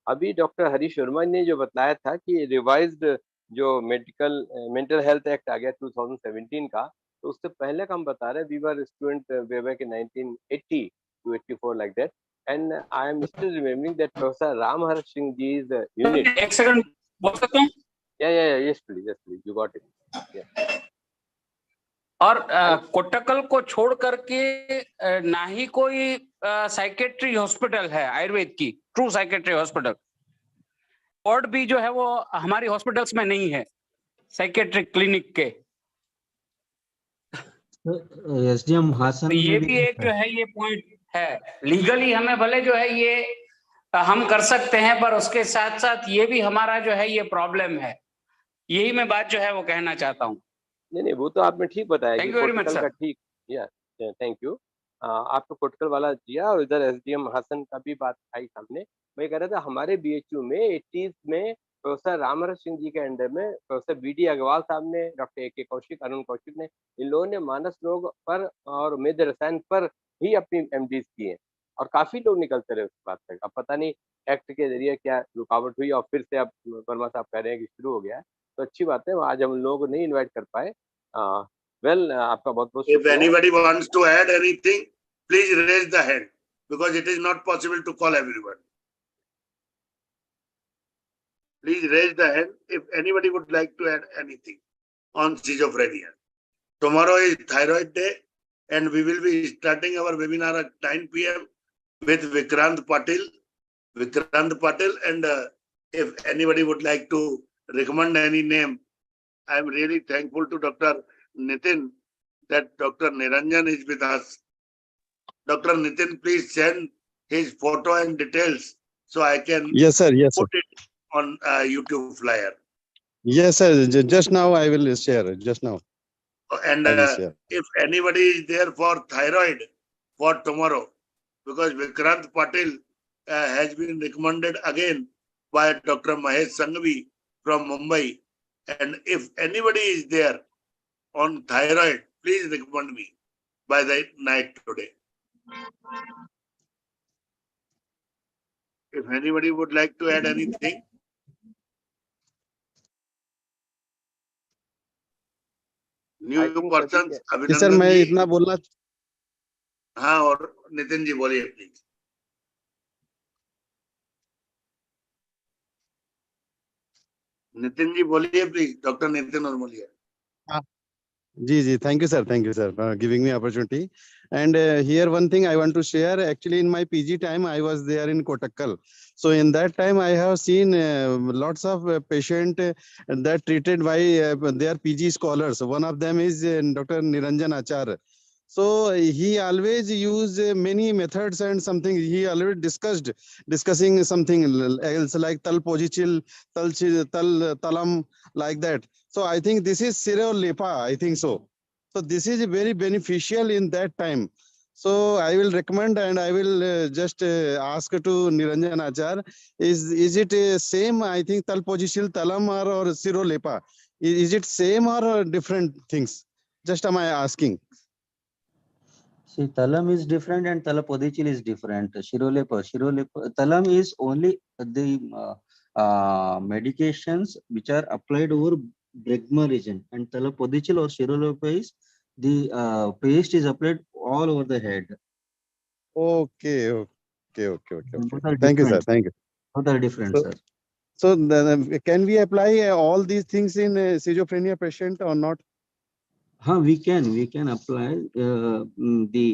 [SPEAKER 3] अभी डॉक्टर हरीश वर्मा ने जो बताया था कि रिवाइज्ड जो मेंटल हेल्थ एक्ट आ गया 2017 का, तो उससे पहले का हम बता रहे हैं, we were student way back in 1980 to 84 like that, and I am still remembering that Professor Ramhar Singh ji's unit.
[SPEAKER 5] एक सेकंड बोल सकता हूँ?
[SPEAKER 3] Yes please, you got it. Yeah.
[SPEAKER 5] और कोटकल को छोड़ करके ना ही कोई साइकेट्री हॉस्पिटल है आयुर्वेद की, ट्रू साइकेट्री हॉस्पिटल। वार्ड भी जो है वो हमारी हॉस्पिटल्स में नहीं है साइकेट्रिक क्लिनिक के।
[SPEAKER 6] एसडीएम हासन
[SPEAKER 5] ये भी एक जो है ये पॉइंट है। लीगली हमें भले जो है ये हम कर सकते हैं, पर उसके साथ साथ ये भी हमारा जो है ये प्रॉब्लम है। यही मैं बात जो है वो कहना चाहता हूँ।
[SPEAKER 3] नहीं, वो तो आपने ठीक बताया।
[SPEAKER 5] Thank you very much sir.
[SPEAKER 3] ठीक, या थैंक यू। आपको कोटकल वाला दिया, और इधर एसडीएम हासन का भी बात आई सामने। मैं कह रहा था हमारे बीएचयू में 80s में प्रोफेसर रामहर सिंह जी के अंडर में प्रोफेसर बीडी अग्रवाल साहब ने, डॉक्टर AK कौशिक, अरुण कौशिक ने, इन लोगों ने मानस रोग पर और मेद रसायन पर ही अपनी MDs की है, और काफी लोग निकलते रहे उस बात तक। अब पता नहीं एक्ट के जरिए क्या रुकावट हुई, और फिर से अब वर्मा साहब कह रहे हैं कि शुरू हो गया है, तो अच्छी बात है। आज हम लोग नहीं इन्वाइट कर पाए। वेल, आपका बहुत बहुत
[SPEAKER 1] If anybody wants to add anything, please raise the hand, because it is not possible to call everyone. Please raise the hand if anybody would like to add anything on schizophrenia. Tomorrow is Thyroid Day, and we will be starting our webinar at 9 PM with Vikrant Patil. Vikrant Patil, and if anybody would like to recommend any name, I am really thankful to Dr. Nitin that Dr. Niranjan is with us. Dr. Nitin, please send his photo and details so I can
[SPEAKER 9] Yes, sir. Yes, sir.
[SPEAKER 1] put it on YouTube flyer.
[SPEAKER 9] Yes, sir. Just now I will share. Just now.
[SPEAKER 1] And
[SPEAKER 9] I will share.
[SPEAKER 1] if anybody is there for thyroid for tomorrow, because Vikrant Patil has been recommended again by Dr. Mahesh Sanghvi from Mumbai. And if anybody is there on thyroid, please recommend me by the night today. If anybody would like to add anything. New persons,
[SPEAKER 9] ji sir, मैं
[SPEAKER 1] Abhinandan
[SPEAKER 9] इतना
[SPEAKER 1] ji.
[SPEAKER 9] बोलना
[SPEAKER 1] हाँ, और नितिन जी बोलिए please. Nitin ji बोलिए please. Doctor Nitin और बोलिए.
[SPEAKER 9] जी, thank you sir for giving me opportunity. And here one thing I want to share, actually in my PG time I was there in Kottakkal. So in that time I have seen lots of patient that treated by their PG scholars. One of them is Dr. Niranjan Achar. So he always use many methods and something he already discussing something else like tal pojichil, talam, like that. So I think this is Lepa, I think so. So this is very beneficial in that time. So I will recommend and I will just ask to Niranjan Achar, is it same? I think Talpojishil Talam or Siro Lepa. Is it same or different things? Just am I asking?
[SPEAKER 6] See, Talam is different and Talapodichil is different. Shirolepa, Talam is only the medications which are applied over bregma region, and Talapodichil or Shirolepa is the paste is applied all over the head.
[SPEAKER 9] Okay.
[SPEAKER 6] Both are
[SPEAKER 9] Thank you, sir.
[SPEAKER 6] different.
[SPEAKER 9] Thank you.
[SPEAKER 6] Both are different, sir.
[SPEAKER 9] So can we apply all these things in schizophrenia patient or not?
[SPEAKER 6] We can apply the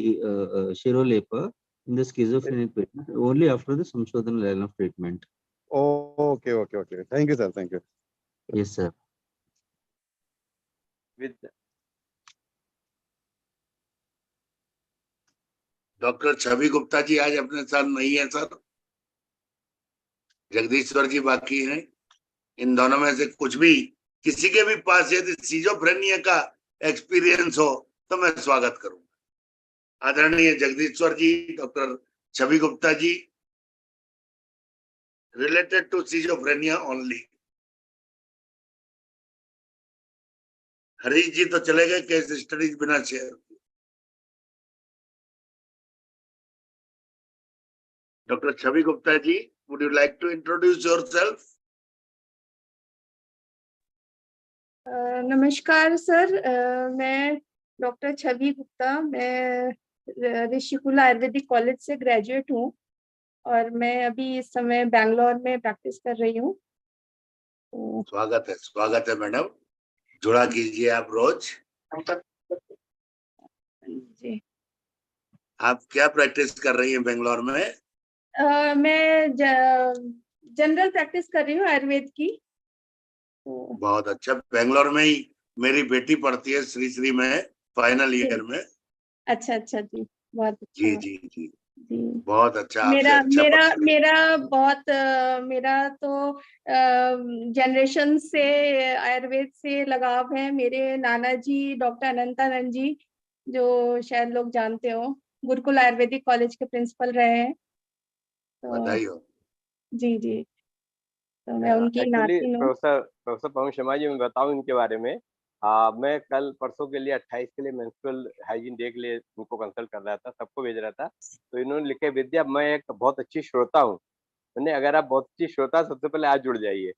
[SPEAKER 6] Shirolepa in the schizophrenic patient only after the Samshodhana line of treatment.
[SPEAKER 9] Okay. Thank you, sir. Thank you.
[SPEAKER 6] Yes, sir.
[SPEAKER 3] With
[SPEAKER 1] doctor Chhavi Gupta ji आज अपने साथ नहीं है sir. जगदीश्वर जी बाकी हैं. इन दोनों में से कुछ भी किसी के भी पास यदि सिजोफ्रेनिया का एक्सपीरियंस हो तो मैं स्वागत करूंगा. आदरणीय Jagdishwar ji, doctor Chhavi Gupta ji, related to schizophrenia only. Harish ji तो चले गए केस स्टडीज बिना share. Doctor Chhavi Gupta ji, would you like to introduce yourself?
[SPEAKER 10] नमस्कार सर, मैं डॉक्टर छवि गुप्ता, मैं ऋषिकुल आयुर्वेदिक कॉलेज से ग्रेजुएट हूँ और मैं अभी इस समय बैंगलोर में प्रैक्टिस कर रही हूँ.
[SPEAKER 1] स्वागत है मैडम. जुड़ा कीजिए आप रोज.
[SPEAKER 10] जी.
[SPEAKER 1] आप क्या प्रैक्टिस कर रही हैं बेंगलोर में?
[SPEAKER 10] मैं जनरल प्रैक्टिस कर रही हूँ आयुर्वेद की.
[SPEAKER 1] बहुत अच्छा. बेंगलोर में ही मेरी बेटी पढ़ती है, श्री में, फाइनल ईयर में.
[SPEAKER 10] अच्छा जी, बहुत अच्छा.
[SPEAKER 1] जी. बहुत अच्छा.
[SPEAKER 10] मेरा तो जनरेशन से आयुर्वेद से लगाव है. मेरे नाना जी डॉक्टर अनंतानंद जी, जो शायद लोग जानते हो, गुरुकुल आयुर्वेदिक कॉलेज के प्रिंसिपल रहे हैं.
[SPEAKER 1] बधाई हो.
[SPEAKER 10] जी. तो मैं उनकी नाती हूँ.
[SPEAKER 3] प्रोफेसर पवन शर्मा जी, मैं बताऊं इनके बारे में. मैं कल परसों के लिए 28 के लिए मेंस्ट्रुअल हाइजीन डे के लिए उनको कंसल्ट कर रहा था, सबको भेज रहा था. तो इन्होंने लिखे, विद्या मैं एक बहुत अच्छी श्रोता हूँ. मैंने, अगर आप बहुत अच्छी श्रोता, सबसे पहले आज जुड़ जाइए.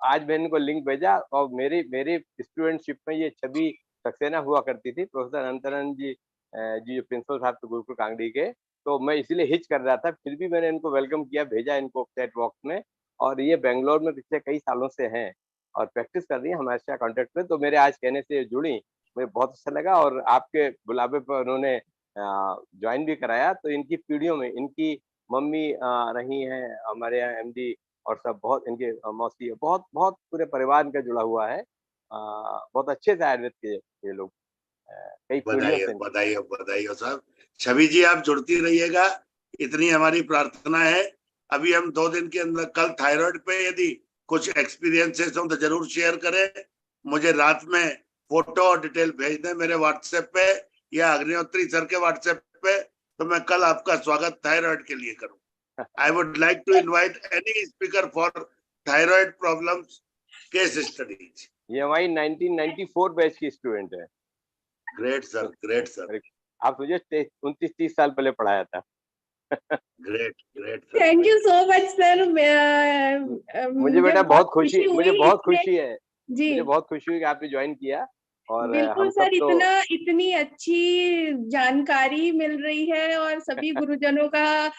[SPEAKER 3] आज मैंने इनको लिंक भेजा और मेरी स्टूडेंटशिप में ये छवि सक्सेना हुआ करती थी. प्रोफेसर अनंतानंद जी जो प्रिंसिपल साहब थे गुरुकुल कांगड़ी के, तो मैं इसलिए हिच कर रहा था, फिर भी मैंने इनको वेलकम किया, भेजा इनको चैट बॉक्स में. और ये बेंगलोर में पिछले कई सालों से हैं और प्रैक्टिस कर रही है हमारे साथ कॉन्टेक्ट में. तो मेरे आज कहने से जुड़ी, मुझे बहुत अच्छा लगा और आपके बुलावे पर उन्होंने ज्वाइन भी कराया. तो इनकी पीढ़ियों में, इनकी मम्मी रही हैं हमारे यहाँ एमडी, और सब बहुत इनके मौसी, बहुत बहुत पूरे परिवार इनका जुड़ा हुआ है। बहुत अच्छे से आयुर्वेद के ये लोग कई पीढ़ियों
[SPEAKER 1] बधाई
[SPEAKER 3] से।
[SPEAKER 1] हो, बधाई हो, बधाई हो साहब। छवि जी आप जुड़ती रहिएगा, इतनी हमारी प्रार्थना है। अभी हम 2 दिन के अंदर, कल थायराइड पे यदि कुछ एक्सपीरियंसेस हो तो जरूर शेयर करें। मुझे रात में फोटो और डिटेल भेज दें मेरे व्हाट्सएप पे या अग्निहोत्री सर के व्हाट्सएप पे, तो मैं कल आपका स्वागत थायराइड के लिए करूं। I would like to invite any speaker for thyroid problems case studies.
[SPEAKER 3] ये हमारी 1994 बैच की स्टूडेंट है।
[SPEAKER 1] Great sir, great sir.
[SPEAKER 3] आप मुझे 29-30 साल पहले पढ़ाया था।
[SPEAKER 1] Great, great sir.
[SPEAKER 10] Thank you so much sir.
[SPEAKER 3] मुझे बेटा बहुत खुशी, मुझे बहुत
[SPEAKER 10] इसमें-
[SPEAKER 3] खुशी है,
[SPEAKER 10] जी
[SPEAKER 3] मुझे बहुत खुशी हुई कि आपने ज्वाइन किया। और
[SPEAKER 10] बिल्कुल
[SPEAKER 3] हम
[SPEAKER 10] सर,
[SPEAKER 3] सब तो
[SPEAKER 10] इतनी अच्छी जानकारी मिल रही है और सभी गुरुजनों का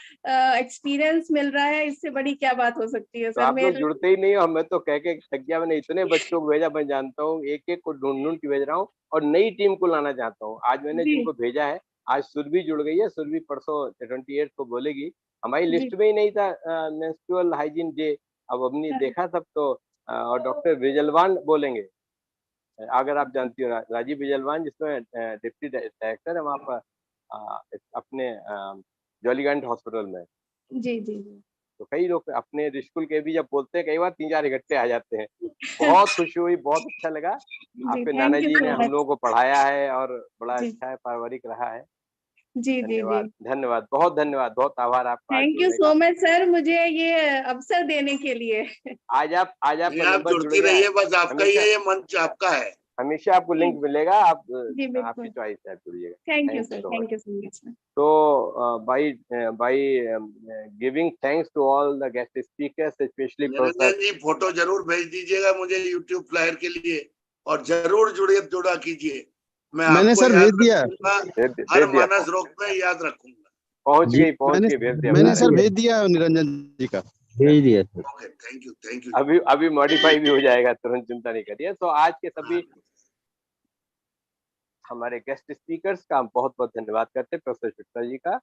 [SPEAKER 10] एक्सपीरियंस मिल रहा है, इससे बड़ी क्या बात हो सकती है
[SPEAKER 3] तो
[SPEAKER 10] सर।
[SPEAKER 3] आप लोग जुड़ते ही नहीं हो। मैं तो कह के थक गया, मैंने इतने बच्चों को भेजा, मैं जानता हूँ एक एक को ढूंढ ढूंढ के भेज रहा हूँ और नई टीम को लाना चाहता हूँ। आज मैंने
[SPEAKER 10] जी।
[SPEAKER 3] जिनको भेजा है, आज सुरभि जुड़ गई है। सुरभि परसों 28 को बोलेगी। हमारी
[SPEAKER 10] जी।
[SPEAKER 3] लिस्ट में ही नहीं था मेंस्ट्रुअल हाइजीन डे, अब हमने देखा सब तो। और डॉक्टर बिजलवान बोलेंगे, अगर आप जानती हो राजीव बिजलवान, जिसमें डिप्टी डायरेक्टर है वहाँ पर अपने जॉलीगंज हॉस्पिटल में।
[SPEAKER 10] जी जी
[SPEAKER 3] तो कई लोग अपने स्कूल के भी जब बोलते हैं, कई बार 3-4 इकट्ठे आ जाते हैं। बहुत खुशी हुई, बहुत अच्छा लगा।
[SPEAKER 10] जी,
[SPEAKER 3] आपके
[SPEAKER 10] thank
[SPEAKER 3] Nana
[SPEAKER 10] you
[SPEAKER 3] ji
[SPEAKER 10] so
[SPEAKER 3] ने हम
[SPEAKER 10] much.
[SPEAKER 3] लोगों को पढ़ाया है और बड़ा
[SPEAKER 10] जी।
[SPEAKER 3] अच्छा है, पारिवारिक रहा है।
[SPEAKER 10] जी जी जी
[SPEAKER 3] धन्यवाद, धन्यवाद, बहुत धन्यवाद, बहुत आभार आपका आज
[SPEAKER 10] थैंक यू
[SPEAKER 3] जुड़ने
[SPEAKER 10] सो
[SPEAKER 3] का।
[SPEAKER 10] मच सर, मुझे ये अवसर देने के लिए।
[SPEAKER 3] आज आपका
[SPEAKER 1] नहीं, आप
[SPEAKER 3] नंबर जुड़
[SPEAKER 1] जुड़ती
[SPEAKER 3] गया
[SPEAKER 1] रहिए,
[SPEAKER 3] है।
[SPEAKER 1] बस आपका ही है, ये मंच आपका है।
[SPEAKER 3] हमेशा आपको लिंक मिलेगा, आप
[SPEAKER 10] जी
[SPEAKER 3] आपकी
[SPEAKER 10] बिल्कुल।
[SPEAKER 3] चॉइस है, आप जुड़िएगा।
[SPEAKER 10] Thank you
[SPEAKER 3] thank you
[SPEAKER 10] sir,
[SPEAKER 3] so
[SPEAKER 10] thank
[SPEAKER 3] much.
[SPEAKER 10] You so much.
[SPEAKER 3] So by giving thanks to all the guest speakers, especially Professor,
[SPEAKER 1] Niranjan ji photo जरूर भेज दीजिएगा मुझे यूट्यूब फ्लायर के लिए, और जरूर जुड़ा कीजिए। मैं
[SPEAKER 9] मैंने
[SPEAKER 1] आपको
[SPEAKER 9] सर
[SPEAKER 1] याद
[SPEAKER 9] भेज दिया।
[SPEAKER 1] रखूंगा,
[SPEAKER 3] भेज
[SPEAKER 1] हर
[SPEAKER 3] दिया,
[SPEAKER 1] मानस रोग में याद रखूंगा।
[SPEAKER 3] पहुंच
[SPEAKER 9] जी,
[SPEAKER 3] गई, भेज दिया
[SPEAKER 9] मैंने
[SPEAKER 3] बता
[SPEAKER 9] सर
[SPEAKER 3] रहे।
[SPEAKER 9] भेज दिया निरंजन जी का।
[SPEAKER 7] भेज दिया सर।
[SPEAKER 1] Okay, thank you.
[SPEAKER 3] अभी मॉडिफाई भी हो जाएगा, तुरंत चिंता नहीं करिए। तो आज के सभी हमारे गेस्ट स्पीकर्स का हम बहुत बहुत धन्यवाद करते हैं। प्रोफेसर शुक्ला जी का,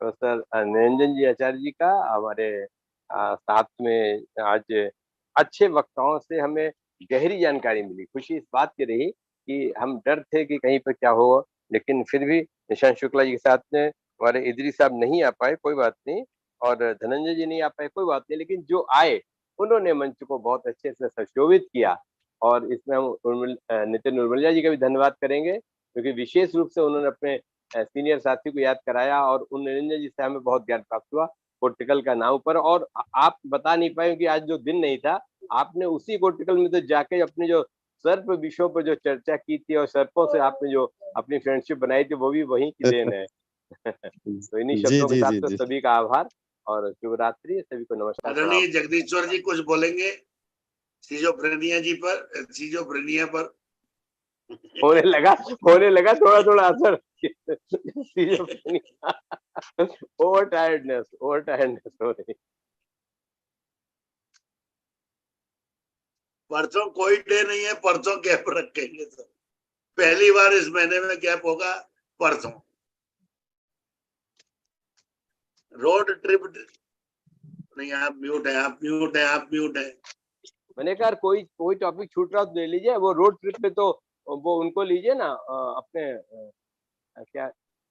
[SPEAKER 3] प्रोफेसर निरंजन जी आचार्य जी का, हमारे साथ में आज अच्छे वक्ताओं से हमें गहरी जानकारी मिली। खुशी इस बात की रही कि हम डर थे कि कहीं पर क्या हो, लेकिन फिर भी निशांत शुक्ला जी के साथ में हमारे इदरी साहब नहीं आ पाए, कोई बात नहीं, और धनंजय जी नहीं आ पाए, कोई बात नहीं, लेकिन जो आए उन्होंने मंच को बहुत अच्छे से सुशोभित किया। और इसमें हम नितिन उर्मिला जी का भी धन्यवाद करेंगे, क्योंकि विशेष रूप से उन्होंने अपने सीनियर साथी को याद कराया और उन निरंजन जी से हमें बहुत ज्ञान प्राप्त हुआ कोर्टिकल का नाम पर। और आप बता नहीं पाए कि आज जो दिन नहीं था, आपने उसी कोर्टिकल में तो जाके अपने जो सर्प विषयों पर जो चर्चा की थी और सर्पों से आपने जो अपनी फ्रेंडशिप बनाई थी, वो भी वहीं की देन है। तो इन्हीं
[SPEAKER 9] जी
[SPEAKER 3] शब्दों के
[SPEAKER 9] जी
[SPEAKER 3] साथ
[SPEAKER 9] जी
[SPEAKER 3] तो
[SPEAKER 9] जी।
[SPEAKER 3] सभी का आभार और शुभरात्रि, सभी को नमस्कार।
[SPEAKER 1] आदरणीय जगदीश्वर जी कुछ बोलेंगे सिजोफ्रेनिया पर।
[SPEAKER 3] होने लगा थोड़ा थोड़ा असर। ओवर टायर्डनेस हो रही।
[SPEAKER 1] परसों कोई डे नहीं है, परसों गैप रखेंगे सर। पहली बार इस महीने में गैप होगा परसों। रोड ट्रिप नहीं, आप म्यूट है।
[SPEAKER 3] मैंने कहा कोई टॉपिक छूट रहा तो ले लीजिए। वो रोड ट्रिप पे तो वो उनको लीजिए ना, अपने क्या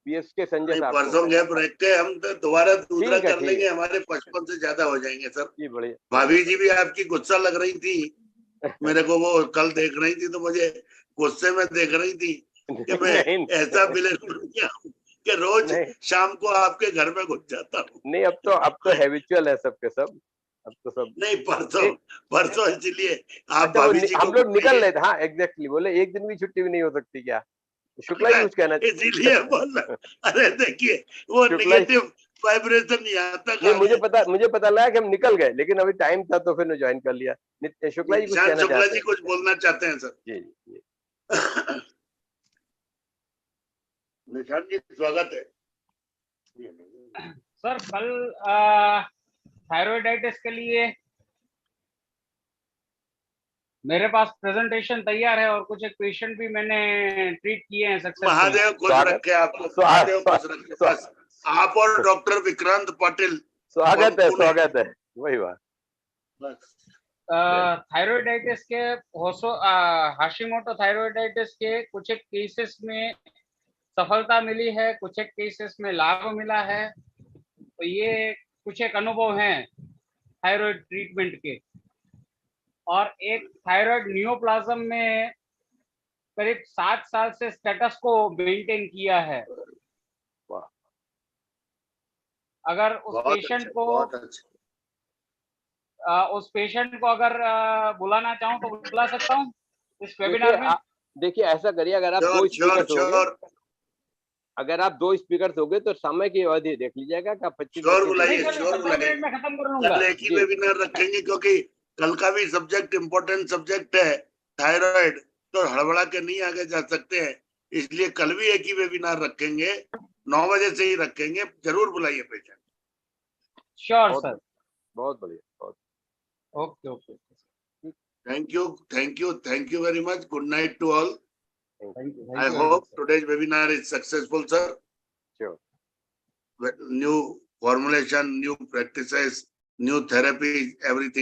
[SPEAKER 3] पीएस के संजय साहब
[SPEAKER 1] परसों
[SPEAKER 3] को।
[SPEAKER 1] गैप रख के हम तो दोबारा दूसरा
[SPEAKER 3] ठीक है,
[SPEAKER 1] कर लेंगे, हमारे 55 से ज्यादा हो जाएंगे सर।
[SPEAKER 3] जी बढ़िया।
[SPEAKER 1] भाभी जी भी आपकी गुस्सा लग रही थी मेरे को, वो कल देख रही थी तो मुझे गुस्से में देख रही थी कि मैं ऐसा विलेन बन गया कि रोज शाम को आपके घर में घुस जाता हूँ।
[SPEAKER 3] नहीं, अब तो हैबिचुअल है सबके सब, अब तो सब।
[SPEAKER 1] नहीं, परसों इसलिए आप
[SPEAKER 3] अच्छा,
[SPEAKER 1] भाभी जी को
[SPEAKER 3] हम लोग निकल रहे थे। हाँ एग्जैक्टली, बोले एक दिन की छुट्टी भी नहीं हो सकती क्या? शुक्ला जी कुछ कहना
[SPEAKER 1] इसीलिए बोल रहा। अरे देखिए, वो नेगेटिव वाइब्रेशन नहीं आता।
[SPEAKER 3] नहीं, मुझे पता लगा कि हम निकल गए, लेकिन अभी टाइम था तो फिर ज्वाइन कर लिया। शुक्ला जी कुछ कहना चाहते हैं?
[SPEAKER 1] शुक्ला जी कुछ बोलना चाहते हैं सर।
[SPEAKER 3] जी।
[SPEAKER 1] निशांत जी स्वागत है
[SPEAKER 5] सर। कल थायराइडाइटिस के लिए मेरे पास प्रेजेंटेशन तैयार है और कुछ एक पेशेंट भी मैंने ट्रीट किए हैं सक्सेसफुल।
[SPEAKER 1] महादेव खुश रखे आपको, महादेव खुश रखे। बस आप और डॉक्टर विक्रांत पाटिल
[SPEAKER 3] स्वागत है वही बात।
[SPEAKER 5] थायराइडाइटिस के हाशिमोटो थायराइडाइटिस के कुछ एक केसेस में सफलता मिली है, कुछ एक केसेस में लाभ मिला है। तो ये कुछ एक अनुभव हैं थायराइड ट्रीटमेंट के। और एक थायराइड नियोप्लाज्म में करीब 7 साल से स्टेटस को मेंटेन किया है। अगर उस पेशेंट को अगर बुलाना चाहूँ तो बुला सकता हूँ इस वेबिनार में।
[SPEAKER 3] देखिए ऐसा करिए, अगर आप दो स्पीकर होगे तो समय की अवधि देख लीजिएगा कि 25
[SPEAKER 1] मिनट
[SPEAKER 5] में खत्म कर लूंगा।
[SPEAKER 1] कल एक ही वेबिनार रखेंगे क्योंकि कल का भी सब्जेक्ट इम्पोर्टेंट सब्जेक्ट है थायराइड, तो हड़बड़ा के नहीं आगे जा सकते हैं, इसलिए कल भी एक ही वेबिनार रखेंगे, 9 बजे से ही रखेंगे। जरूर बुलाइए पेशेंट।
[SPEAKER 5] श्योर सर,
[SPEAKER 3] बहुत बढ़िया।
[SPEAKER 5] Okay.
[SPEAKER 1] Thank you very much. Good night to all.
[SPEAKER 5] Thank you.
[SPEAKER 1] I hope today's webinar is successful, sir.
[SPEAKER 3] Sure.
[SPEAKER 1] New formulation, new practices, new therapy, everything